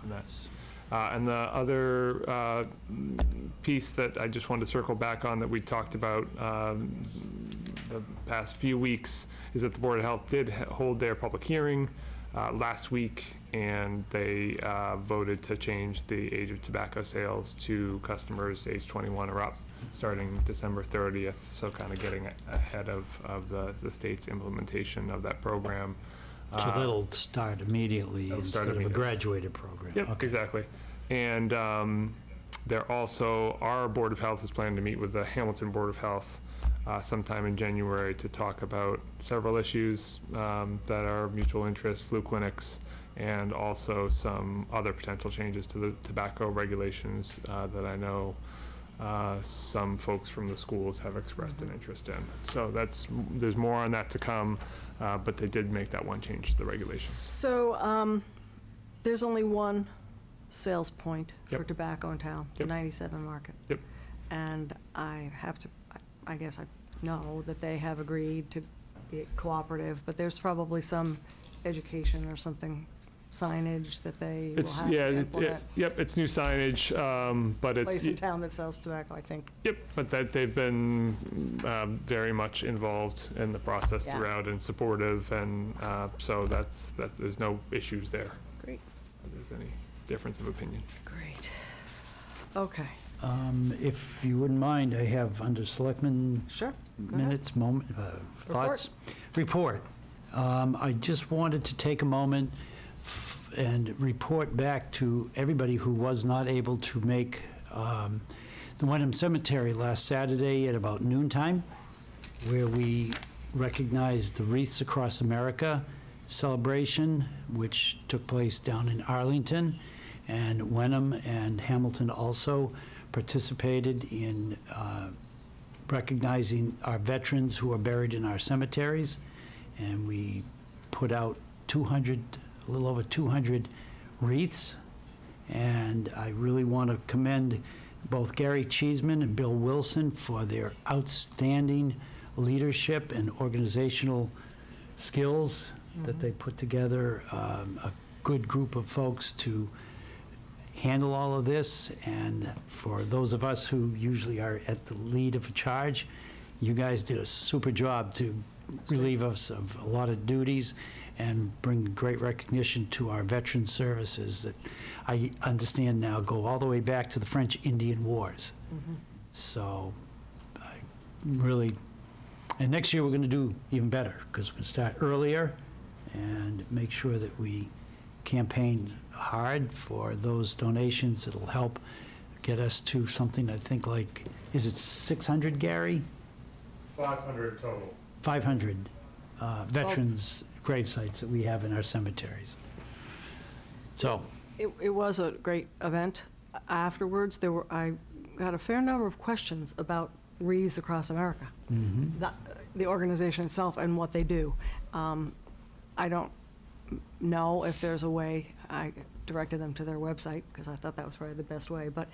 And that's, and the other piece that I just wanted to circle back on that we talked about the past few weeks is that the Board of Health did hold their public hearing last week, and they voted to change the age of tobacco sales to customers age 21 or up, starting December 30th, so kind of getting ahead of the state's implementation of that program. So that'll start immediately It'll instead start of a immediately. graduated program. Yep, Okay. exactly. And there also, our Board of Health is planning to meet with the Hamilton Board of Health sometime in January to talk about several issues that are mutual interest, flu clinics, and also some other potential changes to the tobacco regulations that I know some folks from the schools have expressed an interest in. So there's more on that to come, but they did make that one change to the regulations. So there's only one sales point for Yep. tobacco in town, the Yep. 97 Market. Yep. And I have to, I guess I know that they have agreed to be cooperative, but there's probably some education or something, signage that they will It's, have yeah, to implement. yep, it's new signage, but it's, Place in town that sells tobacco, I think. yep, but that they've been very much involved in the process Yeah. throughout and supportive, and so that's, there's no issues there. Great. If there's any difference of opinion. Great. Okay, If you wouldn't mind, I have under Selectmen sure. Go ahead. minutes, thoughts? Report. I just wanted to take a moment and report back to everybody who was not able to make the Wenham Cemetery last Saturday at about noontime, where we recognized the Wreaths Across America celebration, which took place down in Arlington, and Wenham and Hamilton also participated in recognizing our veterans who are buried in our cemeteries, and we put out a little over 200 wreaths, and I really want to commend both Gary Cheeseman and Bill Wilson for their outstanding leadership and organizational skills that they put together, a good group of folks to handle all of this, and for those of us who usually are at the lead of a charge, you guys did a super job to relieve us of a lot of duties and bring great recognition to our veteran services that I understand now go all the way back to the French Indian Wars. So I really, and next year we're going to do even better because we're going to start earlier and make sure that we campaign hard for those donations. It'll help get us to something, I think, like, is it 600, Gary? 500 total. 500 veterans' grave sites that we have in our cemeteries. So, It was a great event. Afterwards, I got a fair number of questions about Wreaths Across America, the organization itself and what they do. I don't know if there's a way. I directed them to their website because I thought that was probably the best way. But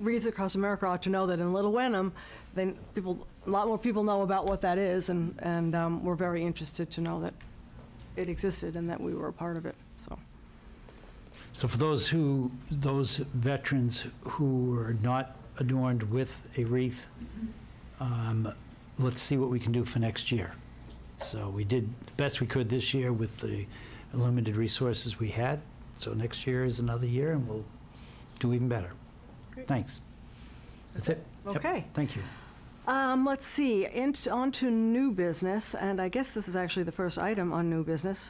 Wreaths Across America ought to know that in Little Wenham, a lot more people know about what that is, and we're very interested to know that it existed and that we were a part of it. So for those veterans who are not adorned with a wreath, let's see what we can do for next year. So we did the best we could this year with the limited resources we had. So next year is another year, and we'll do even better. Great. Thanks. That's it. Yep. Okay. Thank you. Let's see, on to new business, and I guess this is actually the first item on new business.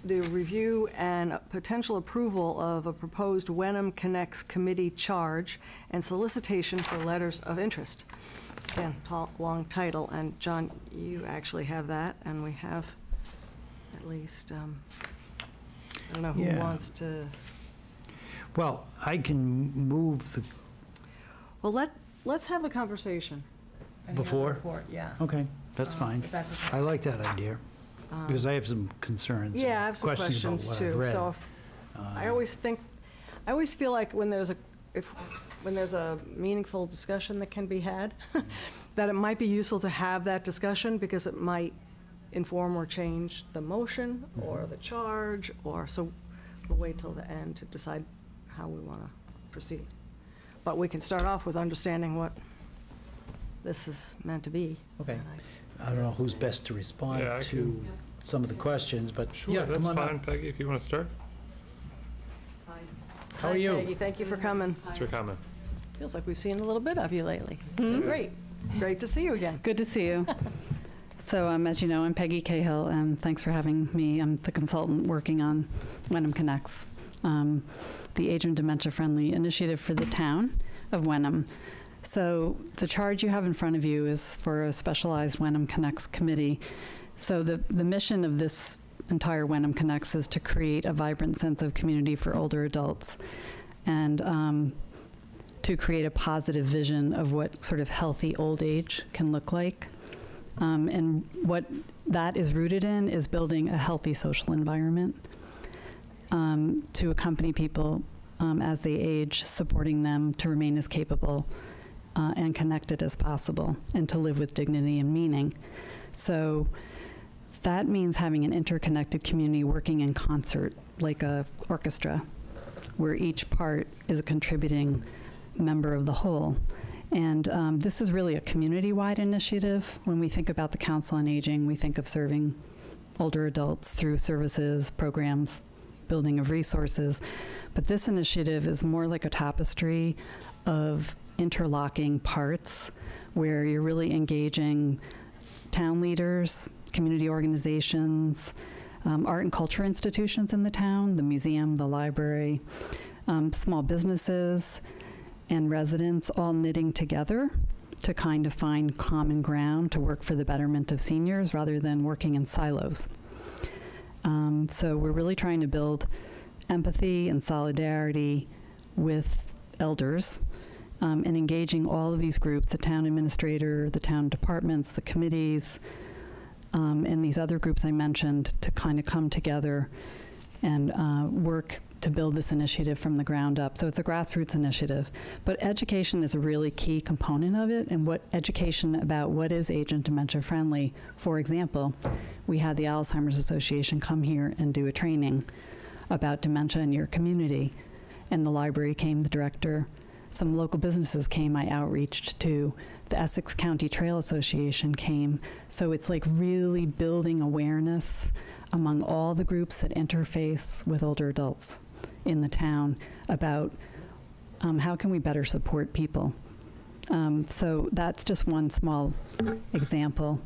The review and potential approval of a proposed Wenham Connects Committee charge and solicitation for letters of interest. Again, long title, and John, you actually have that, and we have at least, I don't know who Yeah. wants to. Well, I can move the, Well, let's have a conversation. and hear the Before? report, yeah. okay, that's fine. If that's okay. I like that idea, because I have some concerns. Yeah, and I have some questions about questions what I've too. read. So I always feel like when there's a meaningful discussion that can be had, that it might be useful to have that discussion because it might inform or change the motion or the charge, so we'll wait till the end to decide how we want to proceed. But we can start off with understanding what this is meant to be. Okay. And I don't know who's best to respond Yeah, I to some of the questions, but Sure, yeah, that's come on fine, up. Peggy, if you want to start. How are Hi, you? Peggy, thank you for coming. What's your comment? Feels like we've seen a little bit of you lately. It's been great. Great to see you again. Good to see you. So, as you know, I'm Peggy Cahill, and thanks for having me. I'm the consultant working on Wenham Connects, the Age and Dementia Friendly initiative for the town of Wenham. So the charge you have in front of you is for a specialized Wenham Connects committee. So the mission of this entire Wenham Connects is to create a vibrant sense of community for older adults, and to create a positive vision of what sort of healthy old age can look like. And what that is rooted in is building a healthy social environment to accompany people as they age, supporting them to remain as capable and connected as possible, and to live with dignity and meaning. So that means having an interconnected community working in concert, like a orchestra, where each part is a contributing member of the whole. And this is really a community-wide initiative. When we think about the Council on Aging, we think of serving older adults through services, programs, building of resources. But this initiative is more like a tapestry of interlocking parts where you're really engaging town leaders, community organizations, art and culture institutions in the town, the museum, the library, small businesses, and residents all knitting together to kind of find common ground to work for the betterment of seniors rather than working in silos. So we're really trying to build empathy and solidarity with elders, and engaging all of these groups, the town administrator, the town departments, the committees, and these other groups I mentioned, to kind of come together and work to build this initiative from the ground up. So it's a grassroots initiative, but education is a really key component of it, and what education about what is age and dementia friendly. For example, we had the Alzheimer's Association come here and do a training about dementia in your community, and the library came, the director, some local businesses came I outreached to, the Essex County Trail Association came. So it's like really building awareness among all the groups that interface with older adults in the town about how can we better support people. So that's just one small example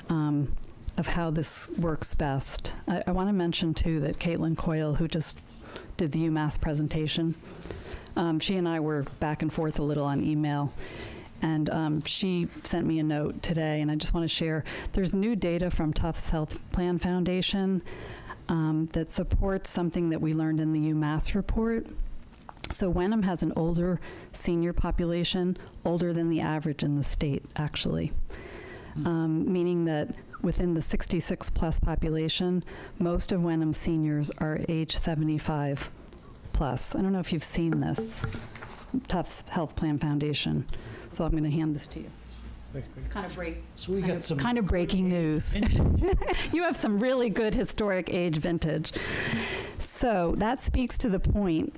of how this works best. I want to mention too that Caitlin Coyle, who just did the UMass presentation, she and I were back and forth a little on email, and she sent me a note today, and I just want to share. There's new data from Tufts Health Plan Foundation that supports something that we learned in the UMass report. So Wenham has an older senior population, older than the average in the state, actually, meaning that within the 66 plus population, most of Wenham's seniors are age 75 plus. I don't know if you've seen this, Tufts Health Plan Foundation. So I'm going to hand this to you. It's kind of So we got some kind of breaking news. You have some really good historic age vintage. So that speaks to the point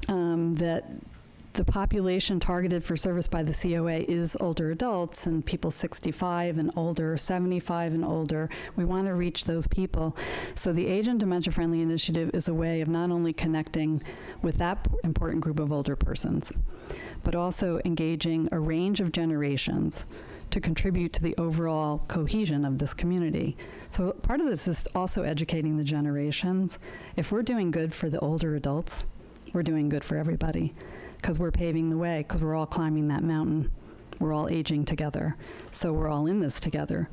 that the population targeted for service by the COA is older adults and people 65 and older, 75 and older. We want to reach those people. So the Age and Dementia Friendly Initiative is a way of not only connecting with that important group of older persons, but also engaging a range of generations to contribute to the overall cohesion of this community. So part of this is also educating the generations. If we're doing good for the older adults, we're doing good for everybody, because we're paving the way, because we're all climbing that mountain. We're all aging together. So we're all in this together.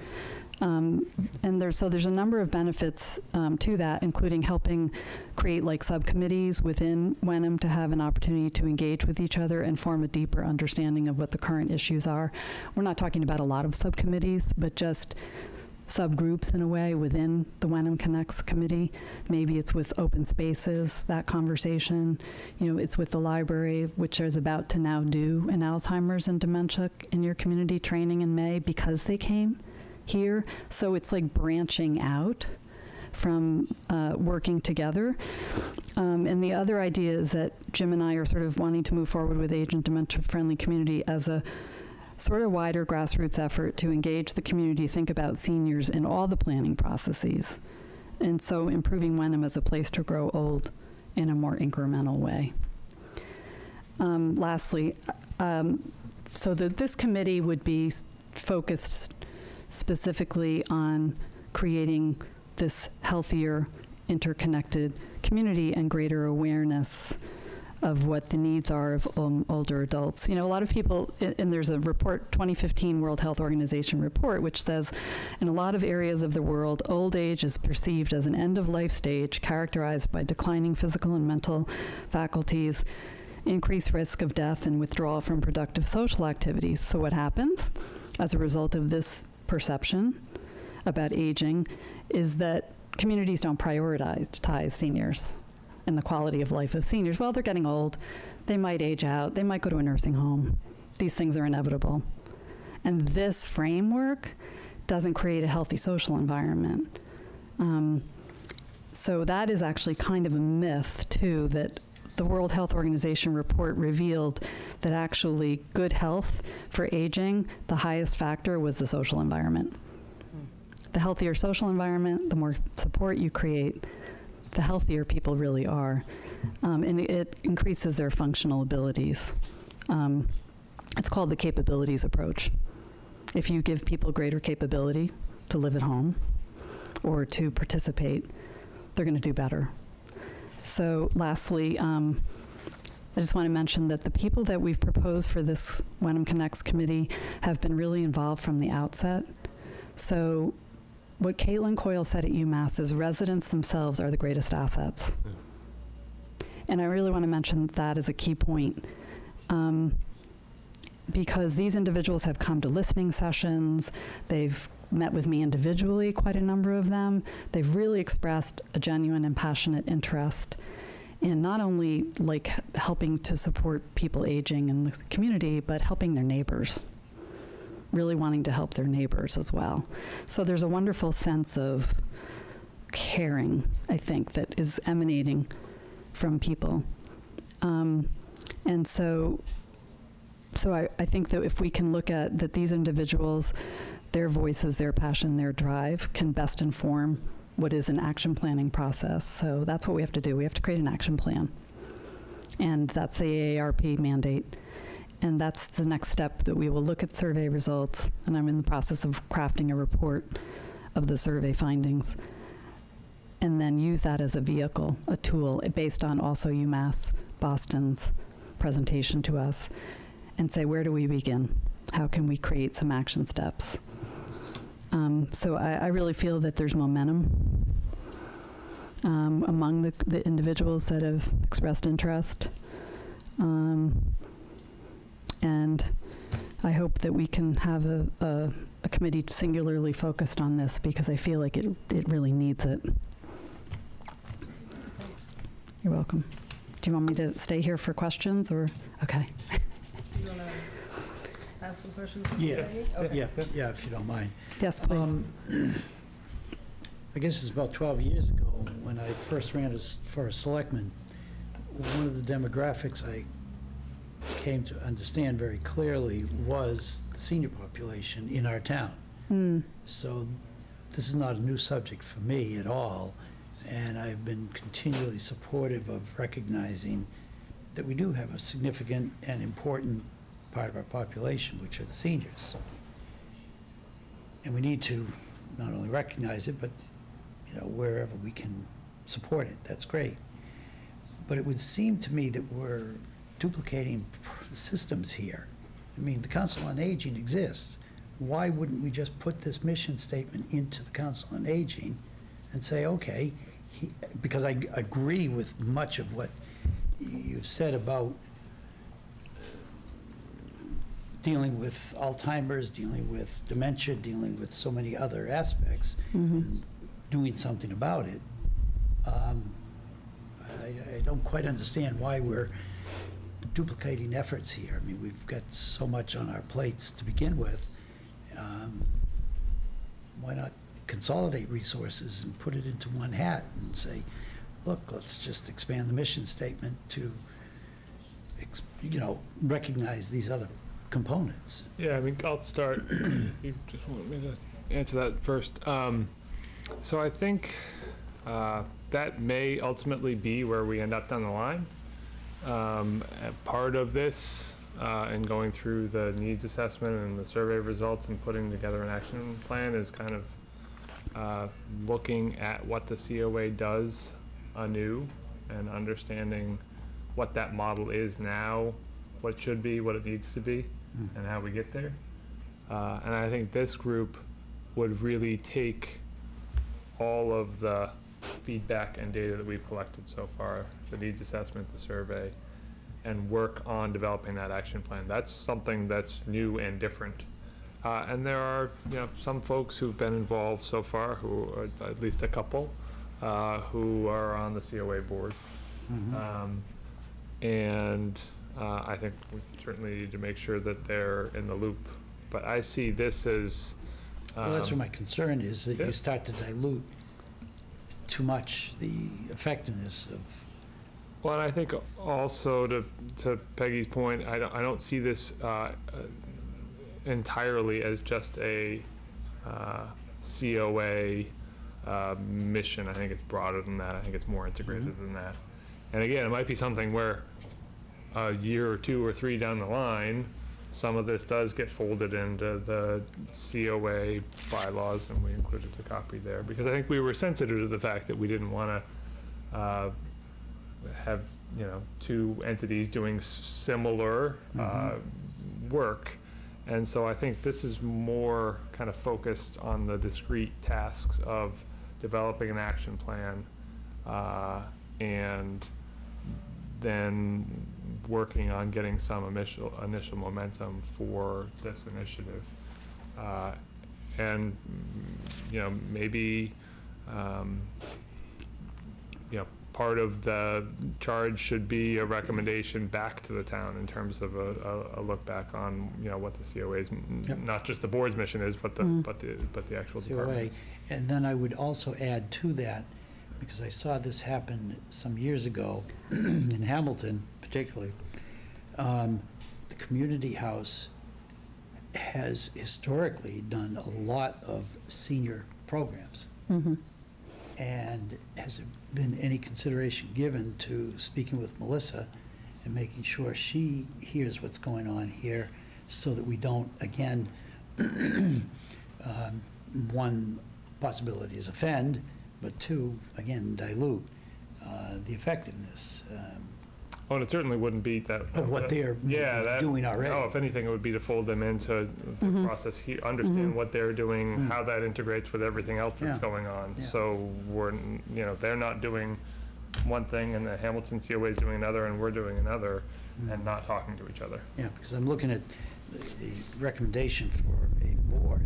And there's a number of benefits to that, including helping create like subcommittees within Wenham to have an opportunity to engage with each other and form a deeper understanding of what the current issues are. We're not talking about a lot of subcommittees, but just subgroups in a way within the Wenham Connects committee. Maybe it's with open spaces, that conversation. You know, it's with the library, which is about to now do an Alzheimer's and dementia in your community training in May because they came here. So it's like branching out from working together. And the other idea is that Jim and I are sort of wanting to move forward with Age and Dementia Friendly Community as a sort of wider grassroots effort to engage the community, think about seniors in all the planning processes. And so improving Wenham as a place to grow old in a more incremental way. Lastly, so that this committee would be focused specifically on creating this healthier, interconnected community and greater awareness of what the needs are of older adults. You know, a lot of people, and there's a report, 2015 World Health Organization report, which says in a lot of areas of the world, old age is perceived as an end-of-life stage characterized by declining physical and mental faculties, increased risk of death, and withdrawal from productive social activities. So what happens as a result of this perception about aging is that communities don't prioritize seniors and the quality of life of seniors. Well, they're getting old. They might age out. They might go to a nursing home. These things are inevitable. And this framework doesn't create a healthy social environment. So that is actually kind of a myth, too, that the World Health Organization report revealed that actually good health for aging, the highest factor was the social environment. The healthier social environment, the more support you create, the healthier people really are. And it increases their functional abilities. It's called the capabilities approach. If you give people greater capability to live at home or to participate, they're going to do better. So lastly, I just want to mention that the people that we've proposed for this Wenham Connects committee have been really involved from the outset. So what Caitlin Coyle said at UMass is residents themselves are the greatest assets. And I really want to mention that as a key point. Because these individuals have come to listening sessions, they've met with me individually, quite a number of them. They've really expressed a genuine and passionate interest in not only like helping to support people aging in the community, but helping their neighbors, really wanting to help their neighbors as well. So there's a wonderful sense of caring, I think, that is emanating from people. And so I think that if we can look at that these individuals, their voices, their passion, their drive can best inform what is an action planning process. So that's what we have to do. We have to create an action plan. And that's the AARP mandate. And that's the next step, that we will look at survey results. And I'm in the process of crafting a report of the survey findings. And then use that as a vehicle, a tool, based on also UMass Boston's presentation to us, and say, where do we begin? How can we create some action steps? So I really feel that there's momentum among the individuals that have expressed interest. And I hope that we can have a committee singularly focused on this, because I feel like it really needs it. Thanks. You're welcome. Do you want me to stay here for questions, or? Okay. You want to ask some questions? Yeah, Okay. yeah, if you don't mind. Yes, please. I guess it's about 12 years ago when I first ran for a selectman. One of the demographics I came to understand very clearly was the senior population in our town. So this is not a new subject for me at all, and I've been continually supportive of recognizing that we do have a significant and important part of our population, which are the seniors. And we need to not only recognize it, but, wherever we can support it, that's great. But it would seem to me that we're duplicating systems here. I mean, the Council on Aging exists. Why wouldn't we just put this mission statement into the Council on Aging and say, okay, because I agree with much of what you said about dealing with Alzheimer's, dealing with dementia, dealing with so many other aspects, and doing something about it. I don't quite understand why we're duplicating efforts here. I mean, we've got so much on our plates to begin with. Why not consolidate resources and put it into one hat and say, look, let's just expand the mission statement to, recognize these other components. Yeah, I mean, I'll start. You just want me to answer that first. So I think that may ultimately be where we end up down the line. Part of this, and going through the needs assessment and the survey results and putting together an action plan, is kind of looking at what the COA does anew and understanding what that model is now, what it should be, what it needs to be, and how we get there. And I think this group would really take all of the feedback and data that we've collected so far, the needs assessment, the survey, and work on developing that action plan. That's something that's new and different. And there are, some folks who've been involved so far, who are at least a couple, who are on the COA board. And I think we certainly need to make sure that they're in the loop. But I see this as... Well, that's where my concern is, that you start to dilute too much the effectiveness of... Well, and I think also to Peggy's point, I don't see this entirely as just a COA mission. I think it's broader than that. I think it's more integrated than that. And again, it might be something where a year or 2 or 3 down the line, some of this does get folded into the COA bylaws, and we included a copy there, because I think we were sensitive to the fact that we didn't want to have 2 entities doing similar work. And so I think this is more kind of focused on the discrete tasks of developing an action plan and then working on getting some initial momentum for this initiative. And maybe part of the charge should be a recommendation back to the town in terms of a look back on what the COA's, not just the board's mission is, but the actual department. And then I would also add to that, because I saw this happen some years ago in Hamilton particularly, the community house has historically done a lot of senior programs. And has there been any consideration given to speaking with Melissa and making sure she hears what's going on here, so that we don't, again, one possibility is offend, but 2, again, dilute the effectiveness. Well, and it certainly wouldn't be that of what they're doing already. No, if anything, it would be to fold them into the process here, understand what they're doing, how that integrates with everything else that's going on. So we're, they're not doing one thing and the Hamilton COA is doing another and we're doing another, and not talking to each other. Yeah, because I'm looking at the recommendation for a board,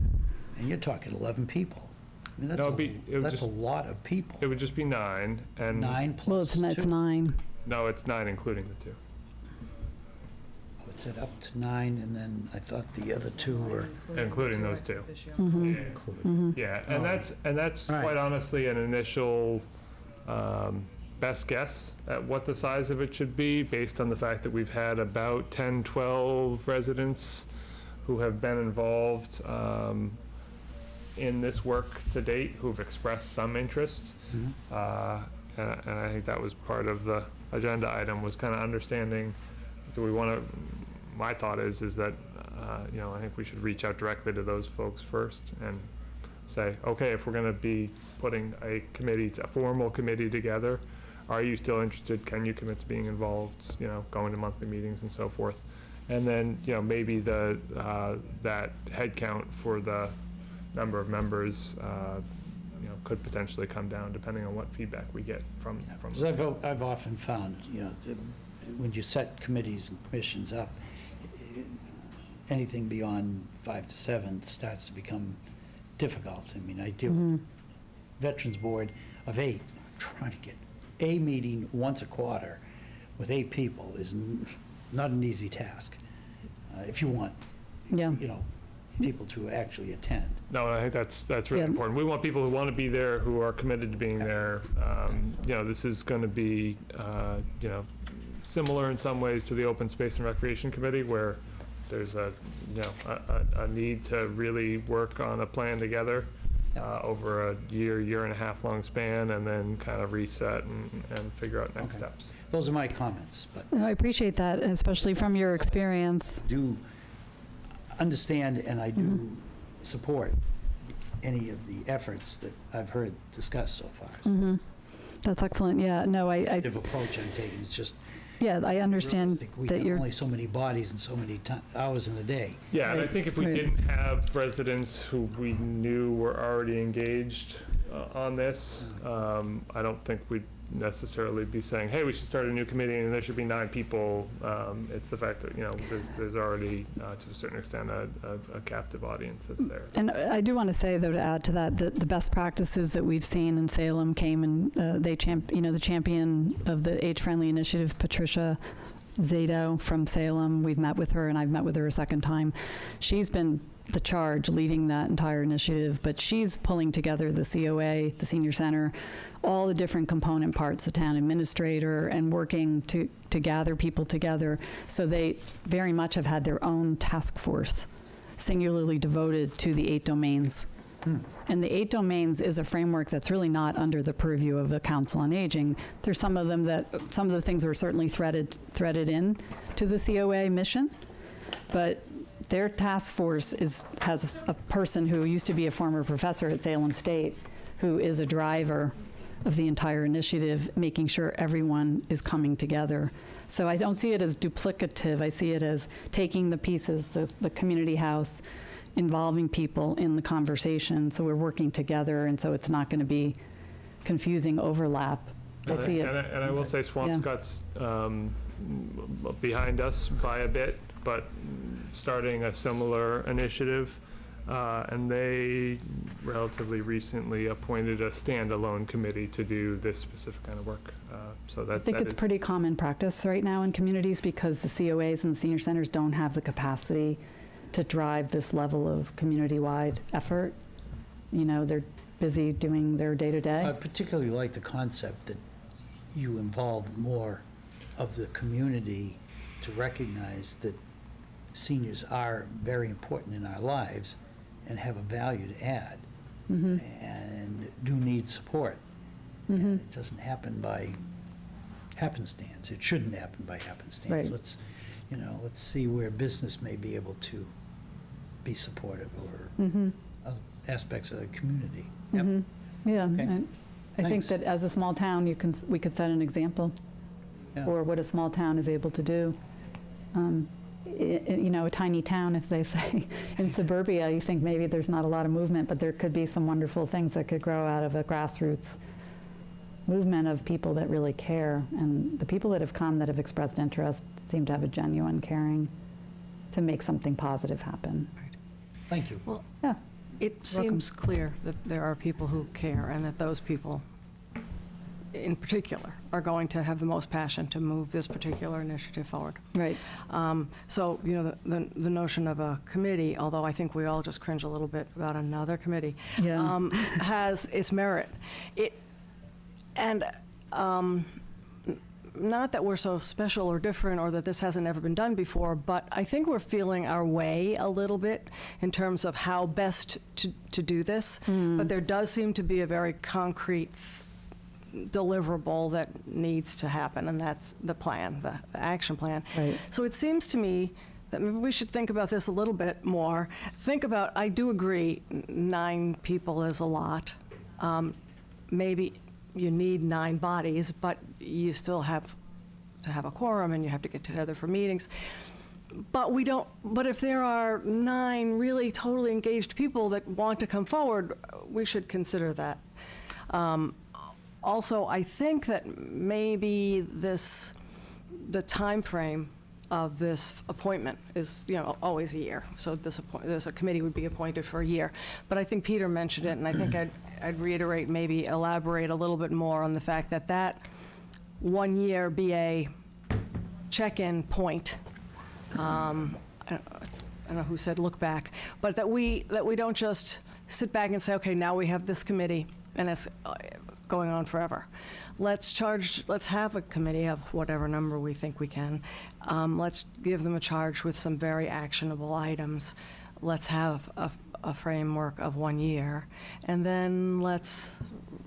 and you're talking 11 people. I mean, that's a lot of people. It would just be 9. And 9 plus Well, it's 9. No, it's 9 including the 2. Oh, it said up to 9, and then I thought the other 2 were... Including those 2. included. Yeah, and that's quite honestly an initial best guess at what the size of it should be based on the fact that we've had about 10, 12 residents who have been involved in this work to date, who've expressed some interest. And I think that was part of the agenda item, was kind of understanding, do we want to, my thought is that, you know, I think we should reach out directly to those folks first and say, okay, if we're going to be putting a committee, a formal committee together, are you still interested? Can you commit to being involved, you know, going to monthly meetings and so forth? And then, you know, maybe the, that head count for the number of members, you know, could potentially come down depending on what feedback we get from. I've often found, you know, when you set committees and commissions up, anything beyond 5 to 7 starts to become difficult. I mean, I deal with Veterans Board of 8. Trying to get a meeting once a quarter with 8 people is not an easy task. If you want, you know, people to actually attend. No, I think that's really important. We want people who want to be there, who are committed to being there. You know, this is going to be, you know, similar in some ways to the Open Space and Recreation Committee, where there's a, you know, a need to really work on a plan together over a year and a half long span, and then kind of reset and figure out next steps. Those are my comments, but I appreciate that, especially from your experience. I do understand and I do support any of the efforts that I've heard discussed so far. So That's excellent. Yeah, no, the approach I'm taking is just, yeah, I understand we that have you're, only so many bodies and so many hours in the day. Yeah, and I think if we didn't have residents who we knew were already engaged on this, I don't think we'd necessarily be saying, hey, we should start a new committee and there should be 9 people. It's the fact that, you know, there's already, to a certain extent, a captive audience that's there. and I do want to say, though, to add to that, that the best practices that we've seen in Salem came and the champion of the age-friendly initiative, Patricia Zato from Salem. We've met with her, and I've met with her a second time. She's been the charge leading that entire initiative, but she's pulling together the COA, the senior center, all the different component parts, the town administrator, and working to gather people together. So they very much have had their own task force singularly devoted to the 8 domains. And the 8 domains is a framework that's really not under the purview of the Council on Aging. There's some of them that, some of the things are certainly threaded in to the COA mission, but their task force has a person who used to be a former professor at Salem State, who is a driver of the entire initiative, making sure everyone is coming together. So I don't see it as duplicative. I see it as taking the pieces, the community house, involving people in the conversation, so we're working together, and so it's not going to be confusing overlap. I see it. And I will say Swampscott's behind us by a bit, but starting a similar initiative, and they relatively recently appointed a standalone committee to do this specific kind of work. So I think it's pretty common practice right now in communities, because the COAs and the senior centers don't have the capacity to drive this level of community-wide effort. You know, they're busy doing their day-to-day. I particularly like the concept that you involve more of the community to recognize that seniors are very important in our lives and have a value to add and do need support. And it doesn't happen by happenstance. It shouldn't happen by happenstance. Right. Let's see where business may be able to be supportive or other aspects of the community. Yep. Yeah, Okay. and I think Thanks. that as a small town, we could set an example Yeah. for what a small town is able to do. You know, a tiny town, as they say. In suburbia, you think maybe there's not a lot of movement, but there could be some wonderful things that could grow out of a grassroots movement of people that really care. And the people that have come, that have expressed interest, seem to have a genuine caring to make something positive happen. Thank you. Well, Yeah. it seems clear that there are people who care, and that those people in particular are going to have the most passion to move this particular initiative forward. Right. So, you know, the notion of a committee, although I think we all just cringe a little bit about another committee, Yeah. has its merit. And not that we're so special or different or that this hasn't ever been done before, but I think we're feeling our way a little bit in terms of how best to do this. But there does seem to be a very concrete deliverable that needs to happen, and that's the plan, the action plan. Right. So it seems to me that maybe we should think about this a little bit more. I do agree, 9 people is a lot. Maybe you need 9 bodies, but you still have to have a quorum and you have to get together for meetings. But if there are 9 really totally engaged people that want to come forward, we should consider that. Also, I think that maybe the time frame of this appointment is, always a year. So this a committee would be appointed for a year. But I think Peter mentioned it, and I think I'd reiterate, maybe elaborate a little bit more on the fact that 1 year be a check-in point. I don't know who said look back, but that we don't just sit back and say, okay, now we have this committee and it's going on forever. Let's have a committee of whatever number we think we can. Let's give them a charge with some very actionable items. Let's have a framework of 1 year, and then let's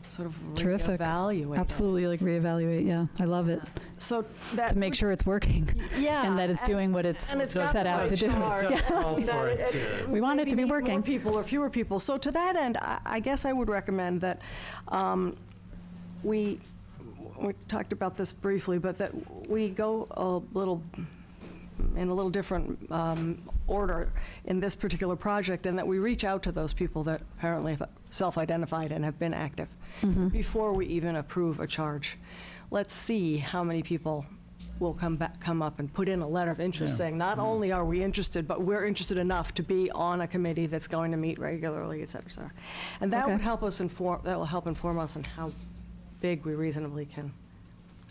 sort of Terrific. reevaluate. Absolutely, like reevaluate, yeah. I love it. So that To make sure it's working. Yeah, And that it's doing what it's and got set the out right to do. charge. We want it to be Maybe working. More people or fewer people. So to that end, I guess I would recommend that we talked about this briefly, but that we go in a little different order in this particular project, and that we reach out to those people that apparently have self-identified and have been active before we even approve a charge. Let's see how many people will come up and put in a letter of interest saying, not only are we interested, but we're interested enough to be on a committee that's going to meet regularly, et cetera, et cetera. And that would help us that will help inform us on how big we reasonably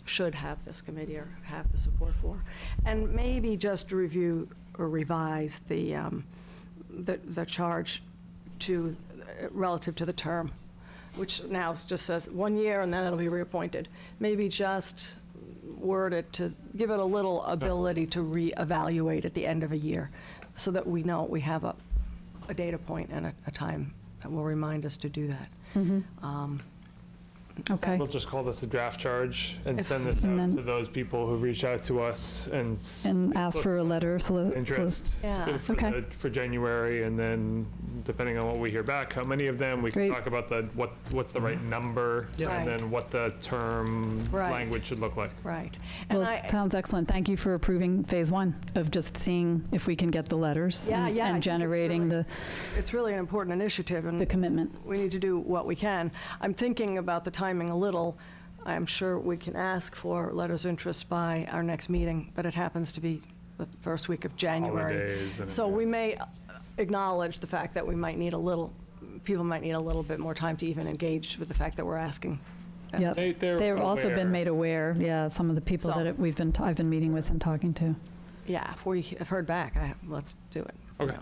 should have this committee or have the support for. And maybe just review or revise the charge relative to the term, which now just says 1 year and then it'll be reappointed. Maybe just word it to give it a little ability to reevaluate at the end of a year, so that we know we have a data point and a time that will remind us to do that. Okay. We'll just call this a draft charge and send this And out then- to those people who reach out to us and Ask for a letter. interest Yeah. Okay. for January, and then depending on what we hear back, how many of them, we can Great. talk about what's the right number, Yeah. Right. and then what the term Right. language should look like. Right. And Well, it sounds excellent. Thank you for approving phase 1 of just seeing if we can get the letters Yeah, and, yeah, I think and it's generating really- it's really an important initiative, and the commitment. we need to do what we can. I'm thinking about the timing a little. I'm sure we can ask for letters of interest by our next meeting, but it happens to be the first week of January. Holidays and So we events. may acknowledge the fact that people might need a little bit more time to even engage with the fact that we're asking. Yep. They're They've also been aware. made aware, some of the people So- that I've been meeting with and talking to. Yeah, if we have heard back, let's do it. Okay.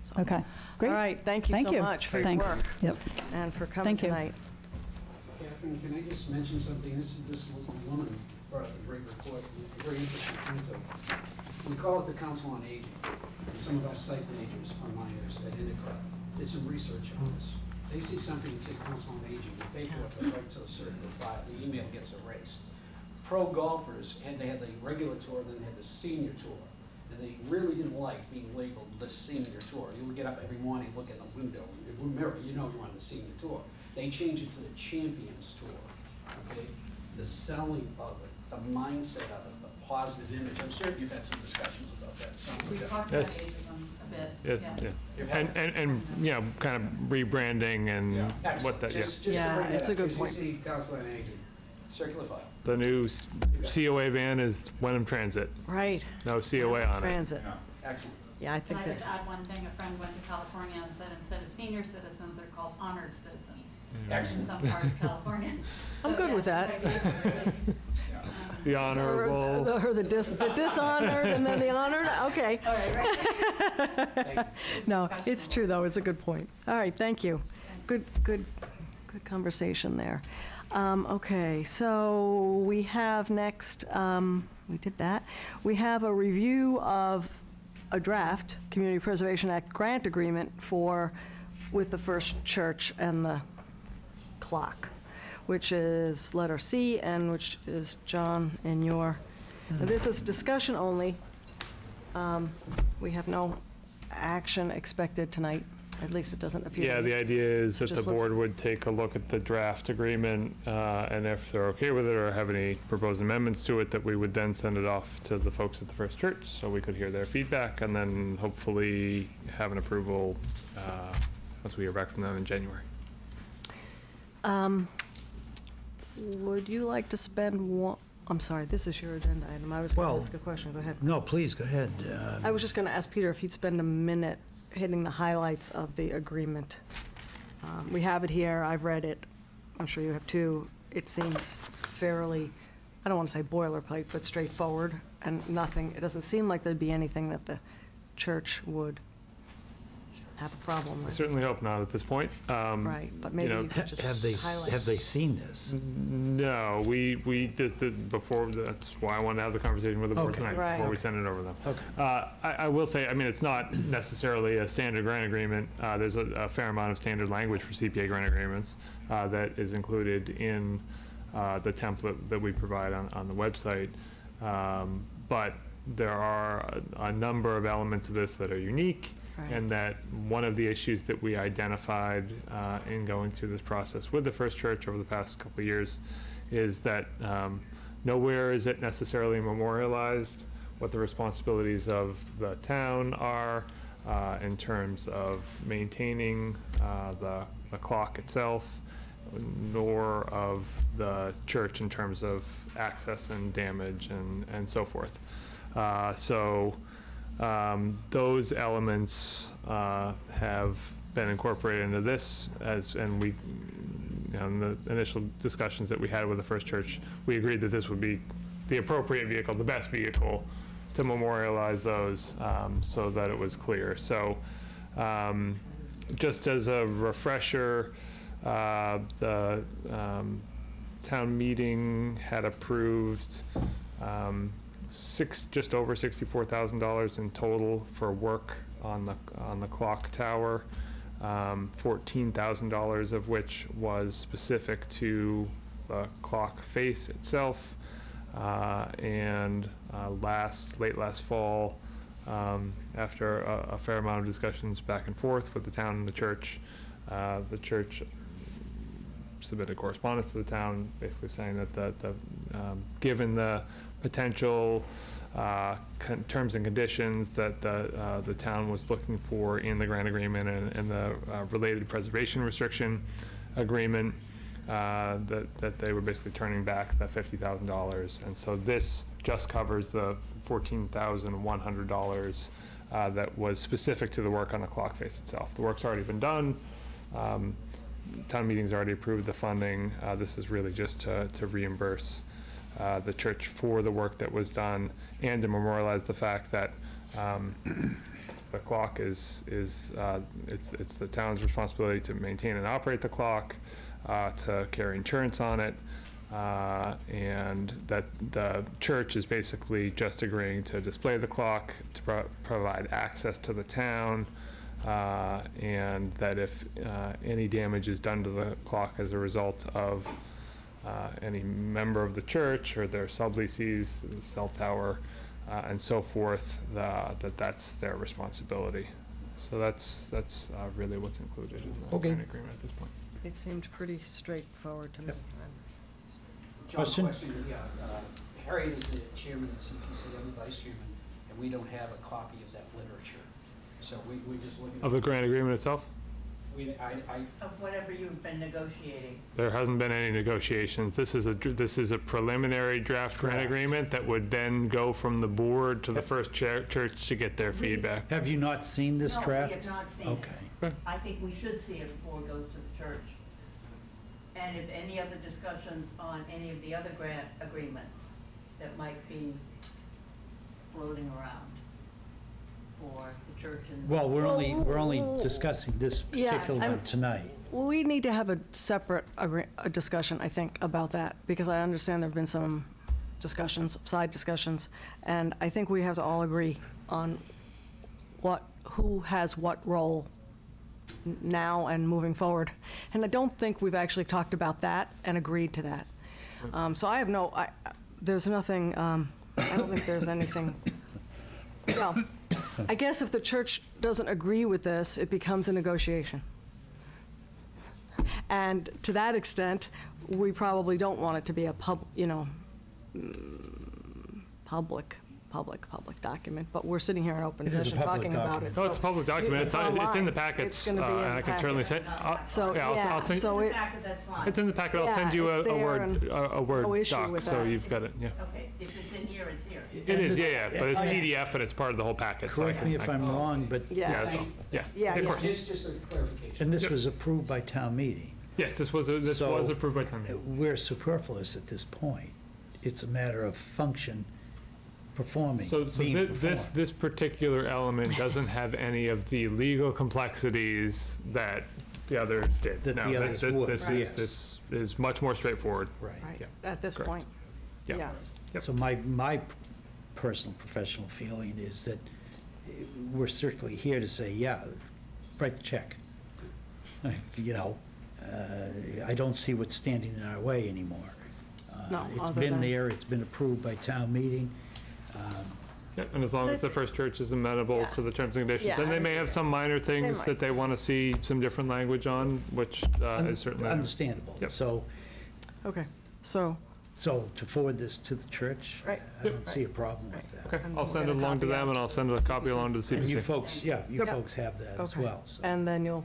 So. Okay, great. All right, thank you Thank so you. much for Thanks. your work Yep. and for coming Thank you. tonight. Catherine, can I just mention something? This woman brought up a great report, a very interesting thing, though. We call it the Council on Aging, and some of our site managers are miners at Endicott did some research on this. They see something that says Council on Aging, the paperwork goes right to a circular file, the email gets erased. Pro golfers, and they had the regular tour, then they had the senior tour. And they really didn't like being labeled the senior tour. You would get up every morning, look in the window, mirror, you're on the senior tour. They changed it to the Champions Tour, okay? The selling of it, the mindset of it, the positive image. I'm certain you've had some discussions about that. We talked Yes. about ageism a bit. Yes, yeah. yeah. And kind of rebranding and Excellent. what that, yeah. Just to Yeah, bring that it's a up, good 'cause point. you see Council on Aging, circular file. The new COA van is Wenham Transit, Right. no COA on it. Transit. Excellent. Yeah, I Can think I just that, add one thing? A friend went to California and said instead of senior citizens, they're called honored citizens in Excellent. some part of California. I'm good with that. The honorable. the dishonored and then the honored, okay. All right, right. No, it's true, though, it's a good point. All right, thank you. Good Good conversation there. Okay, so we have next, we did that. We have a review of a draft Community Preservation Act grant agreement with the First Church and the clock, which is letter C, and which is John in your. Now, this is discussion only. We have no action expected tonight. At least it doesn't appear. Yeah, the idea is that the Just board would take a look at the draft agreement, and if they're okay with it or have any proposed amendments to it, that we would then send it off to the folks at the First Church, so we could hear their feedback, and then hopefully have an approval once we hear back from them in January. Would you like to spend one, I'm sorry, this is your agenda item. I was going Well, to ask a question. Go ahead. No, please, go ahead. I was just going to ask Peter if he'd spend a minute hitting the highlights of the agreement. We have it here. I've read it. I'm sure you have too. It seems fairly, I don't want to say boilerplate, but straightforward and nothing. It doesn't seem like there'd be anything that the church would have a problem I with. certainly hope not at this point. Right, but maybe you could just Have they highlight. seen this? No, we did before, that's why I wanted to have the conversation with the board Okay. tonight, Right. before we send it over to them. Okay. I will say, I mean, it's not necessarily a standard grant agreement. There's a fair amount of standard language for CPA grant agreements that is included in the template that we provide on the website. But there are a number of elements of this that are unique, Right. and that one of the issues that we identified in going through this process with the First Church over the past couple of years is that nowhere is it necessarily memorialized what the responsibilities of the town are in terms of maintaining the clock itself, nor of the church in terms of access and damage and so forth. Those elements have been incorporated into this, and we, in the initial discussions that we had with the First Church, we agreed that this would be the appropriate vehicle, the best vehicle to memorialize those, so that it was clear. So just as a refresher, the town meeting had approved just over $64,000 in total for work on the clock tower, $14,000 of which was specific to the clock face itself. And late last fall, after a fair amount of discussions back and forth with the town and the church submitted correspondence to the town, basically saying that given the potential terms and conditions that the town was looking for in the grant agreement and the related preservation restriction agreement, that they were basically turning back the $50,000. And so this just covers the $14,100 that was specific to the work on the clock face itself. The work's already been done. Town meeting's already approved the funding. This is really just to reimburse the church for the work that was done, and to memorialize the fact that the clock it's the town's responsibility to maintain and operate the clock, to carry insurance on it, and that the church is basically just agreeing to display the clock, to provide access to the town, and that if any damage is done to the clock as a result of any member of the church or their subleases, the cell tower, and so forth, that's their responsibility. So that's really what's included in the grant agreement at this point. It seemed pretty straightforward to me. John, Question? Yeah, Harriet is the chairman of CPC, I'm the vice chairman, and we don't have a copy of that literature. So we're just looking. Of the grant agreement itself? Of whatever you've been negotiating. There hasn't been any negotiations. This is a preliminary draft grant agreement that would then go from the board to the First Church to get their feedback. Have you not seen this draft? No, we have not seen it. Okay. I think we should see it before it goes to the church. And if any other discussion on any of the other grant agreements that might be floating around for the church and. Well, we're only discussing this particular one tonight. We need to have a separate a discussion, I think, about that, because I understand there have been some discussions, side discussions, and I think we have to all agree on who has what role now and moving forward. And I don't think we've actually talked about that and agreed to that. So I have there's nothing, I don't think there's anything, well, I guess if the church doesn't agree with this, it becomes a negotiation. And to that extent, we probably don't want it to be a public document, but we're sitting here in open It is a session public talking about document. it. No, it's a public document. It's in the online. packets. It's gonna be in the I can certainly packet. send, So, yeah, I'll send, so it, That's fine. it's in the packet. I'll send you Yeah, it's a there and Word no issue doc, with so that. you've got it, yeah. Okay, if it's in here, it's here. It is, yeah, but it's PDF and it's part of the whole packet. so I Correct me can- if I'm wrong, but, yeah. Yeah, that's all. Yeah. Yeah, of yeah. course. Just a clarification. and this Yep. was approved by town meeting. Yes, this was So, approved by town meeting. We're superfluous at this point. It's a matter of function performing, So being performed. this particular element doesn't have any of the legal complexities that the others did. That No, the others would, yes. this is much more straightforward. Right. Right, Yeah, at this correct. point. Yeah. Yeah. Yep. So my personal professional feeling is that we're certainly here to say, yeah, write the check. You know, I don't see what's standing in our way anymore. No, It's other been than- there, it's been approved by town meeting. Yep, and as long as the First Church is amenable Yeah. to the terms and conditions, Yeah, and they may have some minor things might. that they want to see some different language on, which is certainly. Understandable. Yep. So Okay, so, to forward this to the church, Right. I don't see a problem with that. Okay, And I'll we'll send get it a along to copy them, out. and I'll send a copy along to the And you CPC. folks, you Yep. folks have that as Okay. well, so. and then you'll,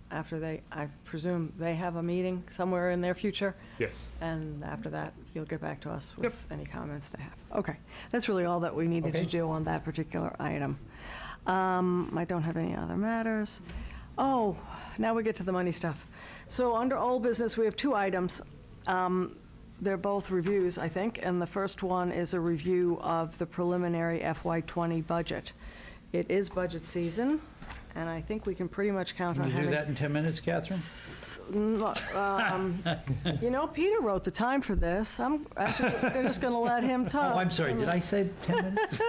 after I presume they have a meeting somewhere in their future, Yes. and after that, you'll get back to us with any comments they have. Okay, that's really all that we needed to Okay. do on that particular item. I don't have any other matters. Oh, now we get to the money stuff. So under old business, we have two items. They're both reviews, I think, and the first one is a review of the preliminary FY20 budget. It is budget season, and I think we can pretty much count Can on you do having... that in 10 minutes, Catherine? You know, Peter wrote the time for this. I'm actually just going to let him talk. Oh, I'm sorry, did I say 10 minutes?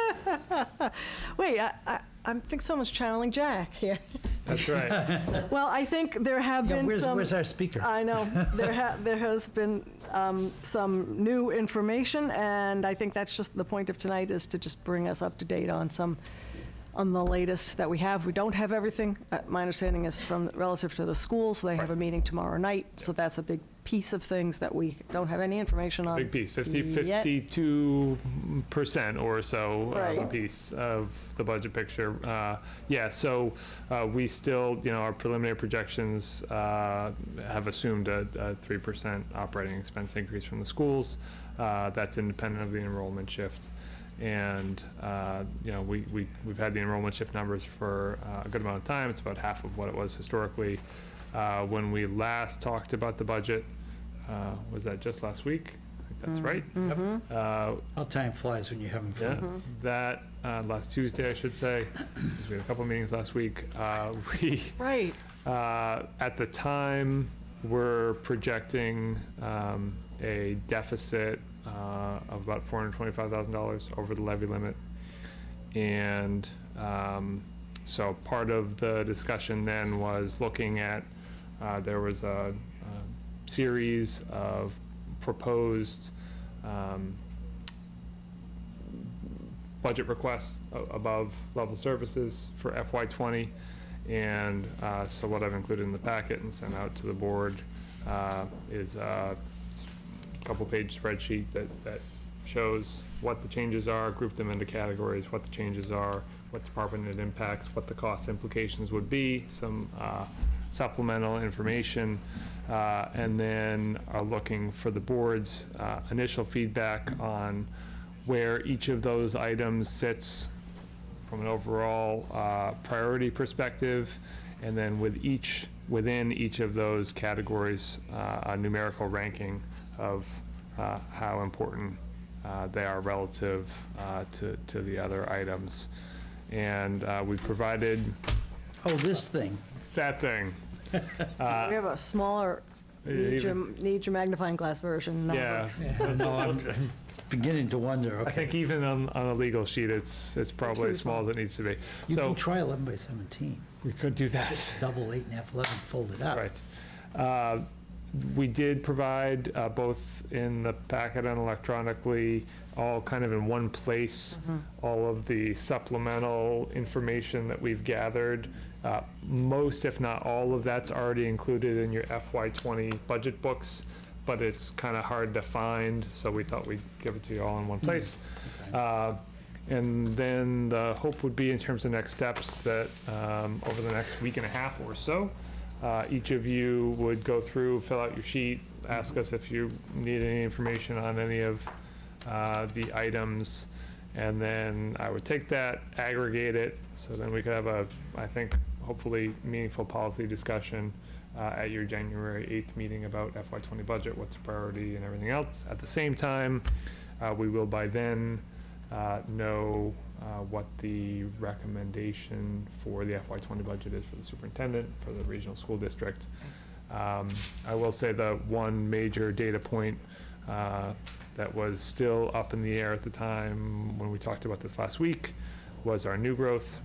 Wait, I think someone's channeling Jack here. That's right. Well, I think there have Yeah, been some... where's our speaker? I know. There has been some new information, and I think that's just the point of tonight, is to just bring us up to date on the latest that we have. We don't have everything. My understanding is from relative to the schools, they have a meeting tomorrow night, so that's a big piece of things that we don't have any information on. Big piece, yet. 52% or so of a Right. piece of the budget picture. Yeah, so we still, our preliminary projections have assumed a 3% operating expense increase from the schools. That's independent of the enrollment shift. And, we've had the enrollment shift numbers for a good amount of time. It's about half of what it was historically. When we last talked about the budget, was that just last week? I think that's right. Mm-hmm. How time flies when you're having Yeah, fun. that, last Tuesday, I should say, 'cause we had a couple meetings last week, we, Right. at the time, were projecting a deficit of about $425,000 over the levy limit. And so part of the discussion then was looking at, there was a series of proposed budget requests above level services for FY20. And so what I've included in the packet and sent out to the board is a couple-page spreadsheet that shows what the changes are, group them into categories, what the changes are, what department it impacts, what the cost implications would be, some supplemental information, and then are looking for the board's initial feedback on where each of those items sits from an overall priority perspective, and then within each of those categories, a numerical ranking of how important they are relative to the other items. And we provided... Oh, this thing. It's that thing. We have a smaller, need your magnifying glass version. That Yeah. works. No, I'm beginning to wonder, okay. I think even on a legal sheet, it's probably pretty as small as it needs to be. You So can try 11 by 17, we could do that. double 8.5, 11, fold it out. Right. We did provide both in the packet and electronically, all kind of in one place, all of the supplemental information that we've gathered. Most, if not all of that's already included in your FY20 budget books, but it's kind of hard to find, so we thought we'd give it to you all in one place. And then the hope would be, in terms of next steps, that over the next week and a half or so, each of you would go through, fill out your sheet, ask us if you need any information on any of the items, and then I would take that, aggregate it, so then we could have a, I think, hopefully meaningful policy discussion at your January 8th meeting about FY20 budget, what's a priority and everything else. At the same time, we will by then know what the recommendation for the FY20 budget is for the superintendent, for the regional school district. I will say the one major data point that was still up in the air at the time when we talked about this last week was our new growth.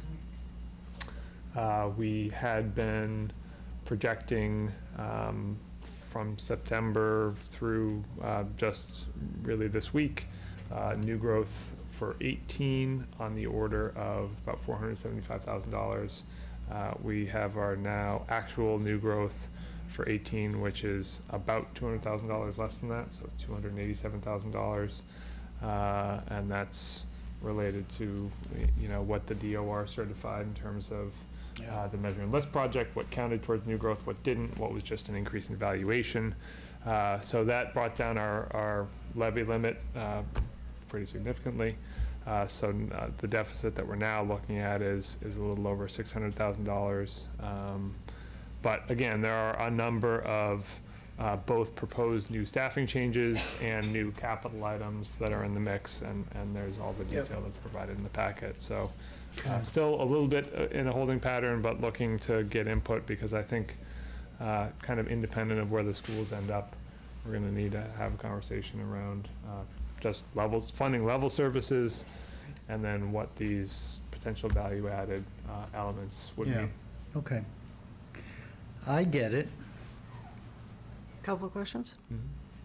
We had been projecting from September through just really this week, new growth for 18 on the order of about $475,000. We have our now actual new growth for 18, which is about $200,000 less than that, so $287,000, and that's related to what the DOR certified in terms of the measure and list project, what counted towards new growth, what didn't, what was just an increase in valuation. So that brought down our levy limit pretty significantly. So the deficit that we're now looking at is a little over $600,000. But again, there are a number of both proposed new staffing changes and new capital items that are in the mix, and there's all the detail that's provided in the packet. So still a little bit in a holding pattern, but looking to get input, because I think kind of independent of where the schools end up, we're going to need to have a conversation around just funding level services, and then what these potential value-added elements would be. Okay. I get it. Couple of questions. Mhm.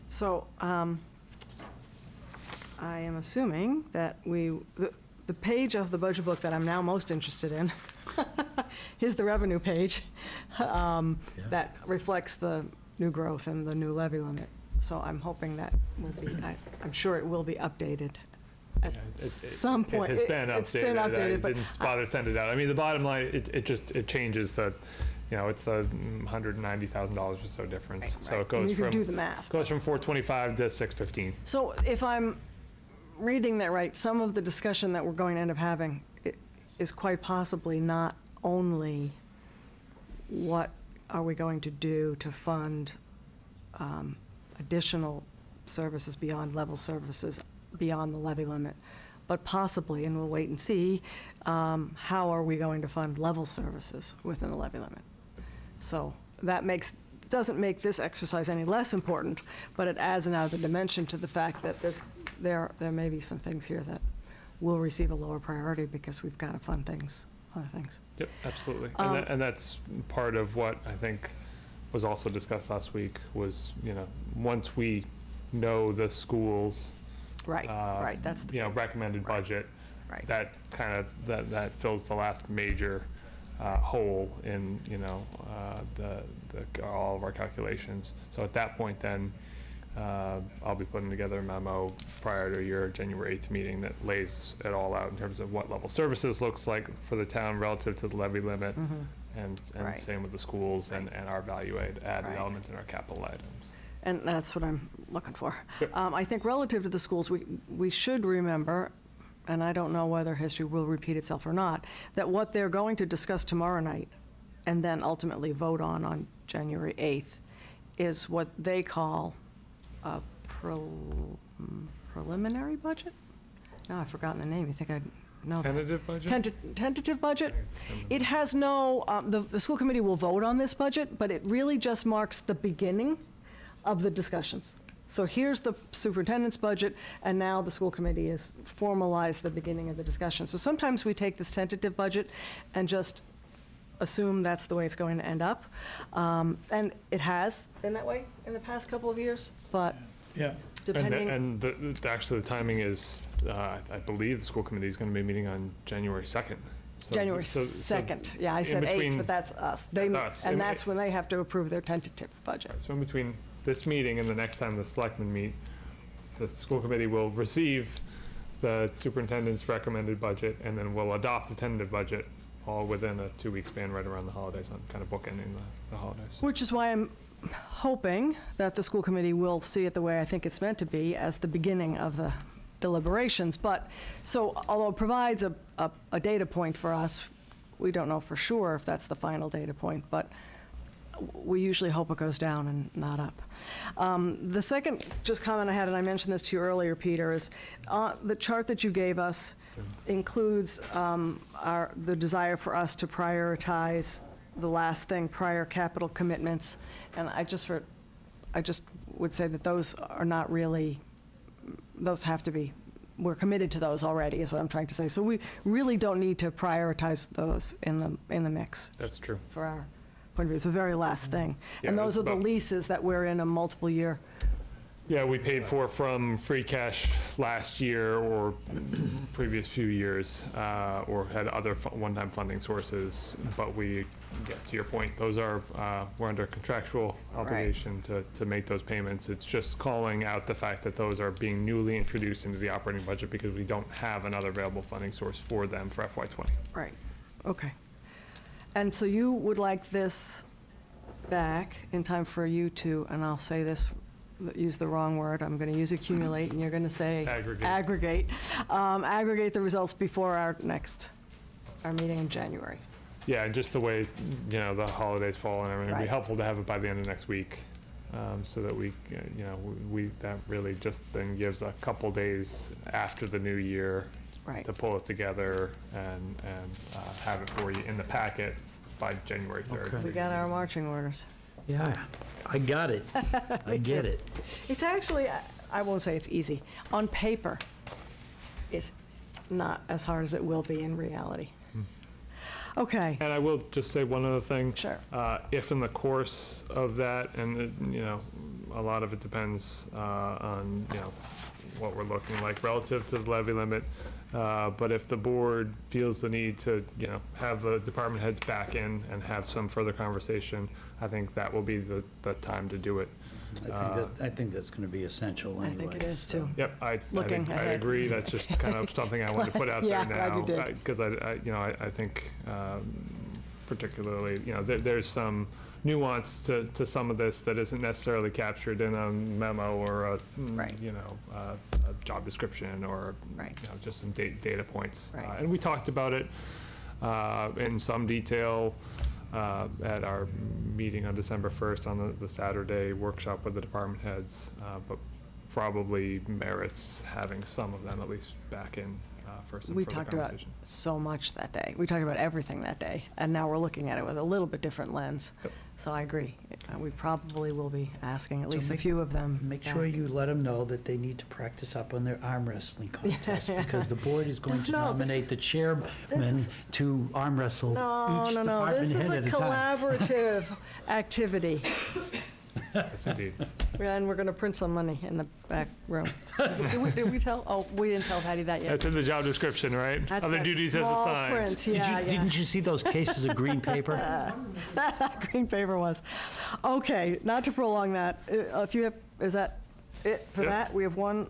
So I am assuming that the page of the budget book that I'm now most interested in is the revenue page that reflects the new growth and the new levy limit. So I'm hoping that will be, I'm sure it will be updated at some point. It has been updated. It's been updated, but I didn't bother to send it out. I mean, the bottom line, it changes the, it's a $190,000 or so difference. Right, So right. it goes You can from do the math. goes from 425 to 615. So if I'm reading that right, some of the discussion that we're going to end up having is quite possibly not only what are we going to do to fund additional services beyond level services, beyond the levy limit, but possibly, and we'll wait and see, how are we going to fund level services within the levy limit? So that doesn't make this exercise any less important, but it adds another dimension to the fact that there may be some things here that will receive a lower priority because we've got to fund other things. Yep, absolutely. And that's part of what I think was also discussed last week was, once we know the schools, Right, right, that's the, recommended budget, right. that kind of, that fills the last major hole in, all of our calculations. So at that point then, I'll be putting together a memo prior to your January 8th meeting that lays it all out in terms of what level services looks like for the town relative to the levy limit, and Right. same with the schools and our value-added Right. elements and our capital items. And that's what I'm looking for. Yep. I think relative to the schools, we should remember, and I don't know whether history will repeat itself or not, that what they're going to discuss tomorrow night and then ultimately vote on January 8th is what they call a preliminary budget? No, I've forgotten the name. You think I'd know that. Tentative budget? Tentative budget. It has no, the school committee will vote on this budget, but it really just marks the beginning of the discussions. So here's the superintendent's budget, and now the school committee has formalized the beginning of the discussion. So sometimes we take this tentative budget and just assume that's the way it's going to end up. And it has been that way in the past couple of years, but depending. Actually, the timing is, I believe the school committee is going to be meeting on January 2nd. So, January 2nd. Yeah, I said 8th, but that's us. That's us. And that's when they have to approve their tentative budget. So in between this meeting and the next time the selectmen meet, the school committee will receive the superintendent's recommended budget, and then we'll adopt a tentative budget all within a 2-week span right around the holidays, on kind of bookending the holidays. Which is why I'm hoping that the school committee will see it the way I think it's meant to be, as the beginning of the deliberations. But, so, although it provides a data point for us, we don't know for sure if that's the final data point, but we usually hope it goes down and not up. The second just comment I had, and I mentioned this to you earlier, Peter, is the chart that you gave us includes the desire for us to prioritize the last thing, prior capital commitments. And I just would say that those are not really, those have to be, we're committed to those already, is what I'm trying to say. So we really don't need to prioritize those in the mix. That's true. For our point of view. It's the very last thing. Yeah, and those are the about- leases that we're in a multiple year. Yeah, we paid for from free cash last year or previous few years, or had other one-time funding sources. But we, to your point, those are, we're under contractual obligation to make those payments. It's just calling out the fact that those are being newly introduced into the operating budget because we don't have another available funding source for them for FY20. Right. Okay. And so you would like this back in time for you to, and I'll say this, use the wrong word, I'm going to use accumulate, and you're going to say aggregate the results before our meeting in January. Yeah, and just the way, the holidays fall and everything, it'd be Right. helpful to have it by the end of next week, so that we, that really just then gives a couple days after the new year Right. to pull it together and have it for you in the packet by January 3rd. We got our marching orders. Yeah, I got it. I get it. It's actually, I won't say it's easy. On paper, it's not as hard as it will be in reality. Okay. And I will just say one other thing. Sure. If in the course of that, and a lot of it depends on what we're looking like relative to the levy limit, but if the board feels the need to have the department heads back in and have some further conversation, I think that will be the time to do it. I think that's going to be essential I anyway. think it is too. Yep, I Looking think I ahead. agree. That's just kind of something I wanted to put out Yeah, there glad now. you did. Because I think particularly, there's some nuance to some of this that isn't necessarily captured in a memo or a job description or just some data points. Right. And we talked about it in some detail at our meeting on December 1st on the Saturday workshop with the department heads, but probably merits having some of them at least back in for some We further talked about conversation. so much that day. We talked about everything that day, and now we're looking at it with a little bit different lens. Yep. So I agree. We probably will be asking at So least a make- few of them. Make back. sure you let them know that they need to practice up on their arm wrestling contest, because the board is going to No, this nominate is- the chairman is- to arm wrestle No, each no, no. department This is head a at a time. collaborative activity, Yes, indeed. and we're going to print some money in the back room. Did we tell? Oh, we didn't tell Patty that yet. That's in the job description, right? That's Other that duties as small assigned. print. Yeah, yeah. Didn't you see those cases of green paper? Green paper was. Okay, not to prolong that, if you have, is that it for Yep. that? We have one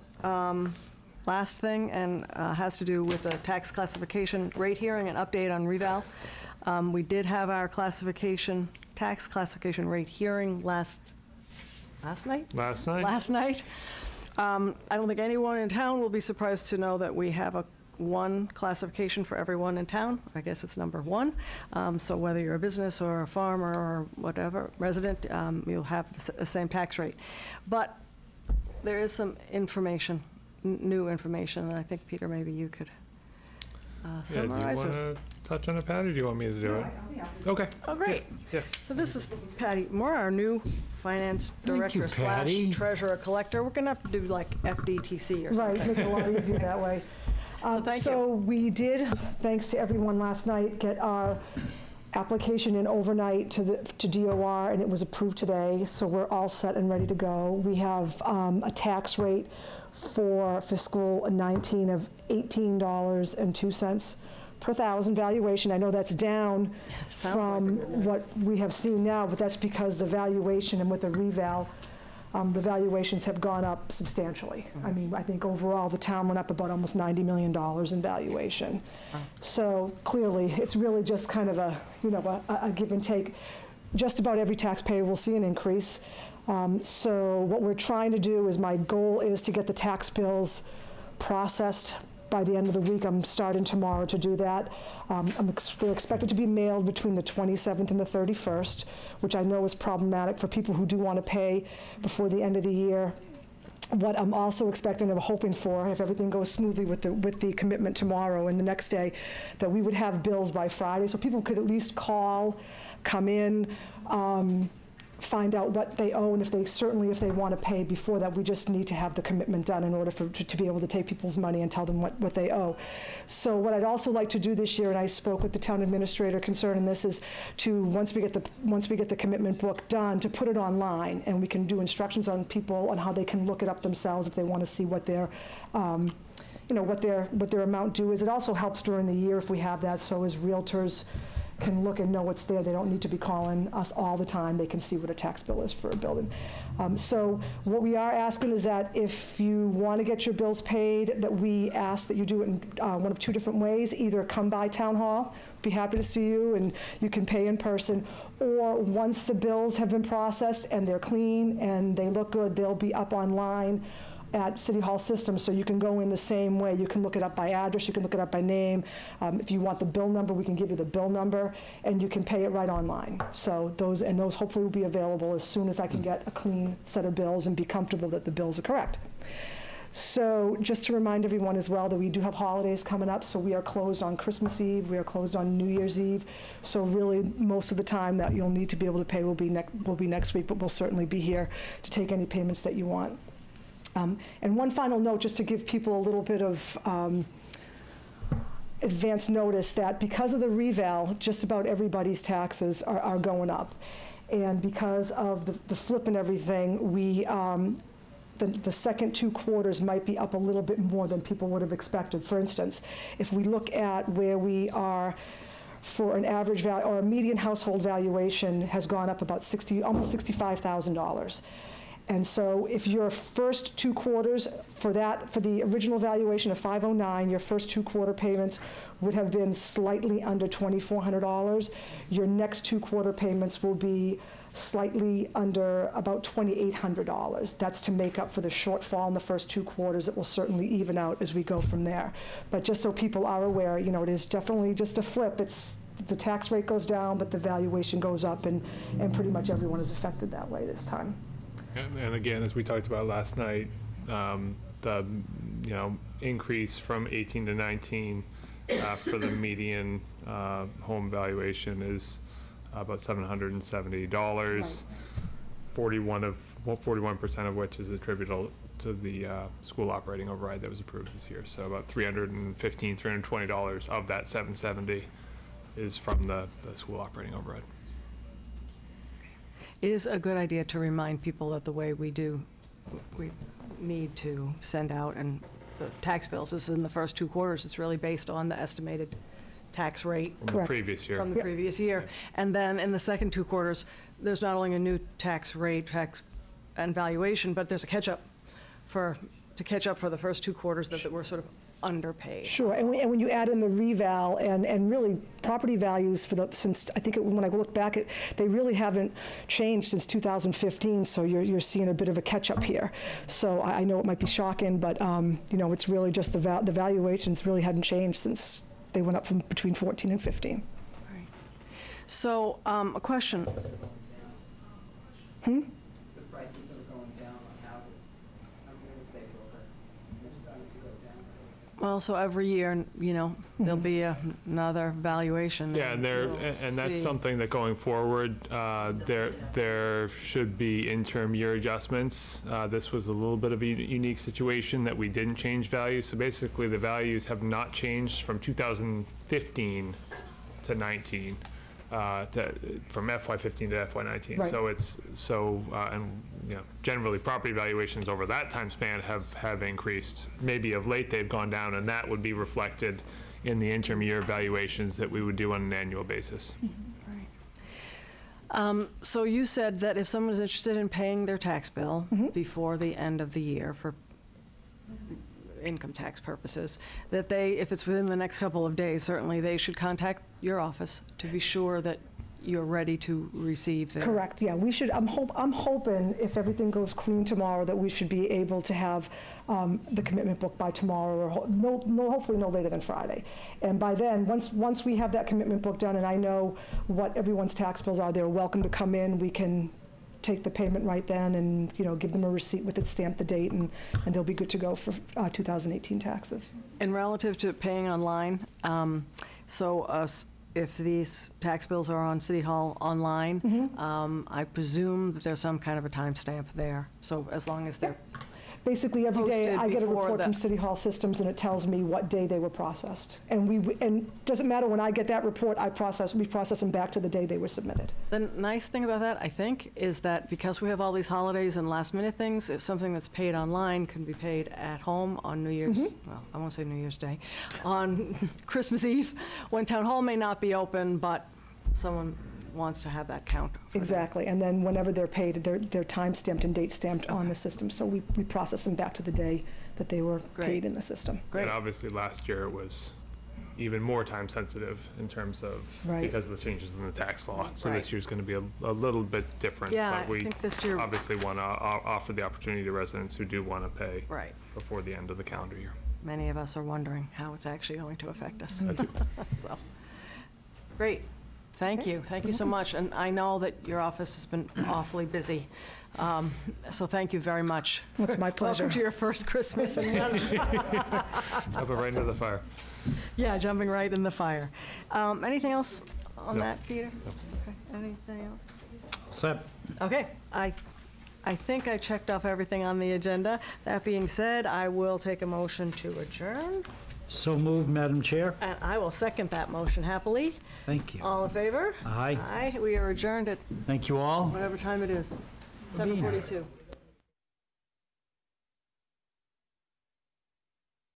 last thing, and has to do with the tax classification rate hearing, an update on reval. We did have our tax classification rate hearing last night? Last night? Last night. I don't think anyone in town will be surprised to know that we have one classification for everyone in town. I guess it's number 1. So whether you're a business or a farmer or whatever, resident, you'll have the same tax rate. But there is some information, new information, and I think, Peter, maybe you could Yeah, do you summarize want it. to touch on it, Patty, or do you want me to do it? Okay. Oh, great. Yeah. So this is Patty Moore, our new finance Thank you, director slash Patty. treasurer collector. We're going to have to do like FDTC or Right, something. make it a lot easier that way. thank So we did, thanks to everyone last night, get our application in overnight to DOR, and it was approved today, so we're all set and ready to go. We have a tax rate for fiscal 19 of $18.02 per thousand valuation. I know that's down Sounds like from a good number. what we have seen now, but that's because the valuation and with the reval, the valuations have gone up substantially. I mean, I think overall, the town went up about almost $90 million in valuation. So clearly, it's really just kind of a, you know, a give and take. Just about every taxpayer will see an increase. So what we're trying to do is, my goal is to get the tax bills processed by the end of the week. I'm starting tomorrow to do that. They're expected to be mailed between the 27th and the 31st, which I know is problematic for people who do want to pay before the end of the year. What I'm also expecting and hoping for, if everything goes smoothly with the commitment tomorrow and the next day, that we would have bills by Friday, so people could at least call, come in, find out what they owe, and if they want to pay before that. We just need to have the commitment done in order to be able to take people's money and tell them what they owe. So what I'd also like to do this year, and I spoke with the town administrator concerning this, is to, once we get the commitment book done, to put it online, and we can do instructions on people on how they can look it up themselves if they want to see what their what their amount due is. It also helps during the year if we have that, so as realtors can look and know what's there. They don't need to be calling us all the time. They can see what a tax bill is for a building. So what we are asking is that if you want to get your bills paid, that we ask that you do it in one of two different ways. Either come by Town Hall, be happy to see you, and you can pay in person, or once the bills have been processed and they're clean and they look good, they'll be up online at City Hall system, so you can go in the same way. You can look it up by address, you can look it up by name. If you want the bill number, we can give you the bill number, and you can pay it right online. So those hopefully will be available as soon as I can get a clean set of bills and be comfortable that the bills are correct. So just to remind everyone as well that we do have holidays coming up, so we are closed on Christmas Eve, we are closed on New Year's Eve. So really, most of the time that you'll need to be able to pay will be next week, but we'll certainly be here to take any payments that you want. And one final note, just to give people a little bit of advance notice, that because of the reval, just about everybody's taxes are going up. And because of the flip and everything, the second two quarters might be up a little bit more than people would have expected. For instance, if we look at where we are for an average value, or a median household valuation has gone up about almost $65,000. And so if your first two quarters for the original valuation of $509, your first two quarter payments would have been slightly under $2,400. Your next two quarter payments will be slightly under about $2,800. That's to make up for the shortfall in the first two quarters. It will certainly even out as we go from there. But just so people are aware, it is definitely just a flip. The tax rate goes down, but the valuation goes up, and pretty much everyone is affected that way this time. And again, as we talked about last night, the increase from 18 to 19 for the median home valuation is about $770. Right. 41% of which is attributable to the school operating override that was approved this year. So about $315, $320 of that $770 is from the school operating override. It is a good idea to remind people that the way we need to send out and the tax bills is in the first two quarters. It's really based on the estimated tax rate from the previous year. From the previous year. And then in the second two quarters, there's not only a new tax rate, tax and valuation, but there's a catch-up to catch up for the first two quarters that were sort of underpaid. Sure, and when you add in the reval and really property values since I think when I look back they really haven't changed since 2015. So you're seeing a bit of a catch up here. So I know it might be shocking, but it's really just the valuations really hadn't changed since they went up from between 14 and 15. Right. So a question. The prices are going down on houses. I'm going to stay broker. They're starting to go down. Well, so every year, there'll be another valuation. Yeah, and that's something that going forward, there should be interim year adjustments. This was a little bit of a unique situation that we didn't change values. So basically, the values have not changed from 2015 to 19, from FY15 to FY19. Right. Generally, property valuations over that time span have increased. Maybe of late they've gone down, and that would be reflected in the interim year valuations that we would do on an annual basis. So you said that if someone is interested in paying their tax bill before the end of the year for income tax purposes, that if it's within the next couple of days, certainly they should contact your office to be sure that you're ready to receive their... Correct, yeah. We should, I'm hoping if everything goes clean tomorrow that we should be able to have the commitment book by tomorrow, or hopefully no later than Friday. And by then, once we have that commitment book done and I know what everyone's tax bills are, they're welcome to come in. We can take the payment right then and give them a receipt with it, stamp the date, and they'll be good to go for 2018 taxes. And relative to paying online, if these tax bills are on City Hall online, I presume that there's some kind of a timestamp there. So as long as they're basically every day posted I get a before report that. from City Hall Systems and it tells me what day they were processed. And doesn't matter when I get that report, we process them back to the day they were submitted. The nice thing about that, I think, is that because we have all these holidays and last-minute things, if something that's paid online can be paid at home on New Year's, well, I won't say New Year's Day, on Christmas Eve, when Town Hall may not be open, but someone wants to have that count. Exactly, and then whenever they're paid, they're time-stamped and date-stamped on the system, so we process them back to the day that they were paid in the system. Great. And obviously last year it was even more time sensitive in terms of, because of the changes in the tax law. So this year's going to be a little bit different. Yeah, but we I think this year obviously want to offer the opportunity to residents who do want to pay before the end of the calendar year. Many of us are wondering how it's actually going to affect us. That too. So, great. Thank you. Thank you so much. And I know that your office has been awfully busy. So thank you very much. It's my pleasure. Welcome to your first Christmas. Have it right into the fire. Yeah, jumping right in the fire. Anything else on No. that, Peter? No. Okay. Anything else? Set. Okay. I think I checked off everything on the agenda. That being said, I will take a motion to adjourn. So moved, Madam Chair. And I will second that motion happily. Thank you. All in favor? Aye. Aye. We are adjourned at Thank you all. whatever time it is. being here. 7:42.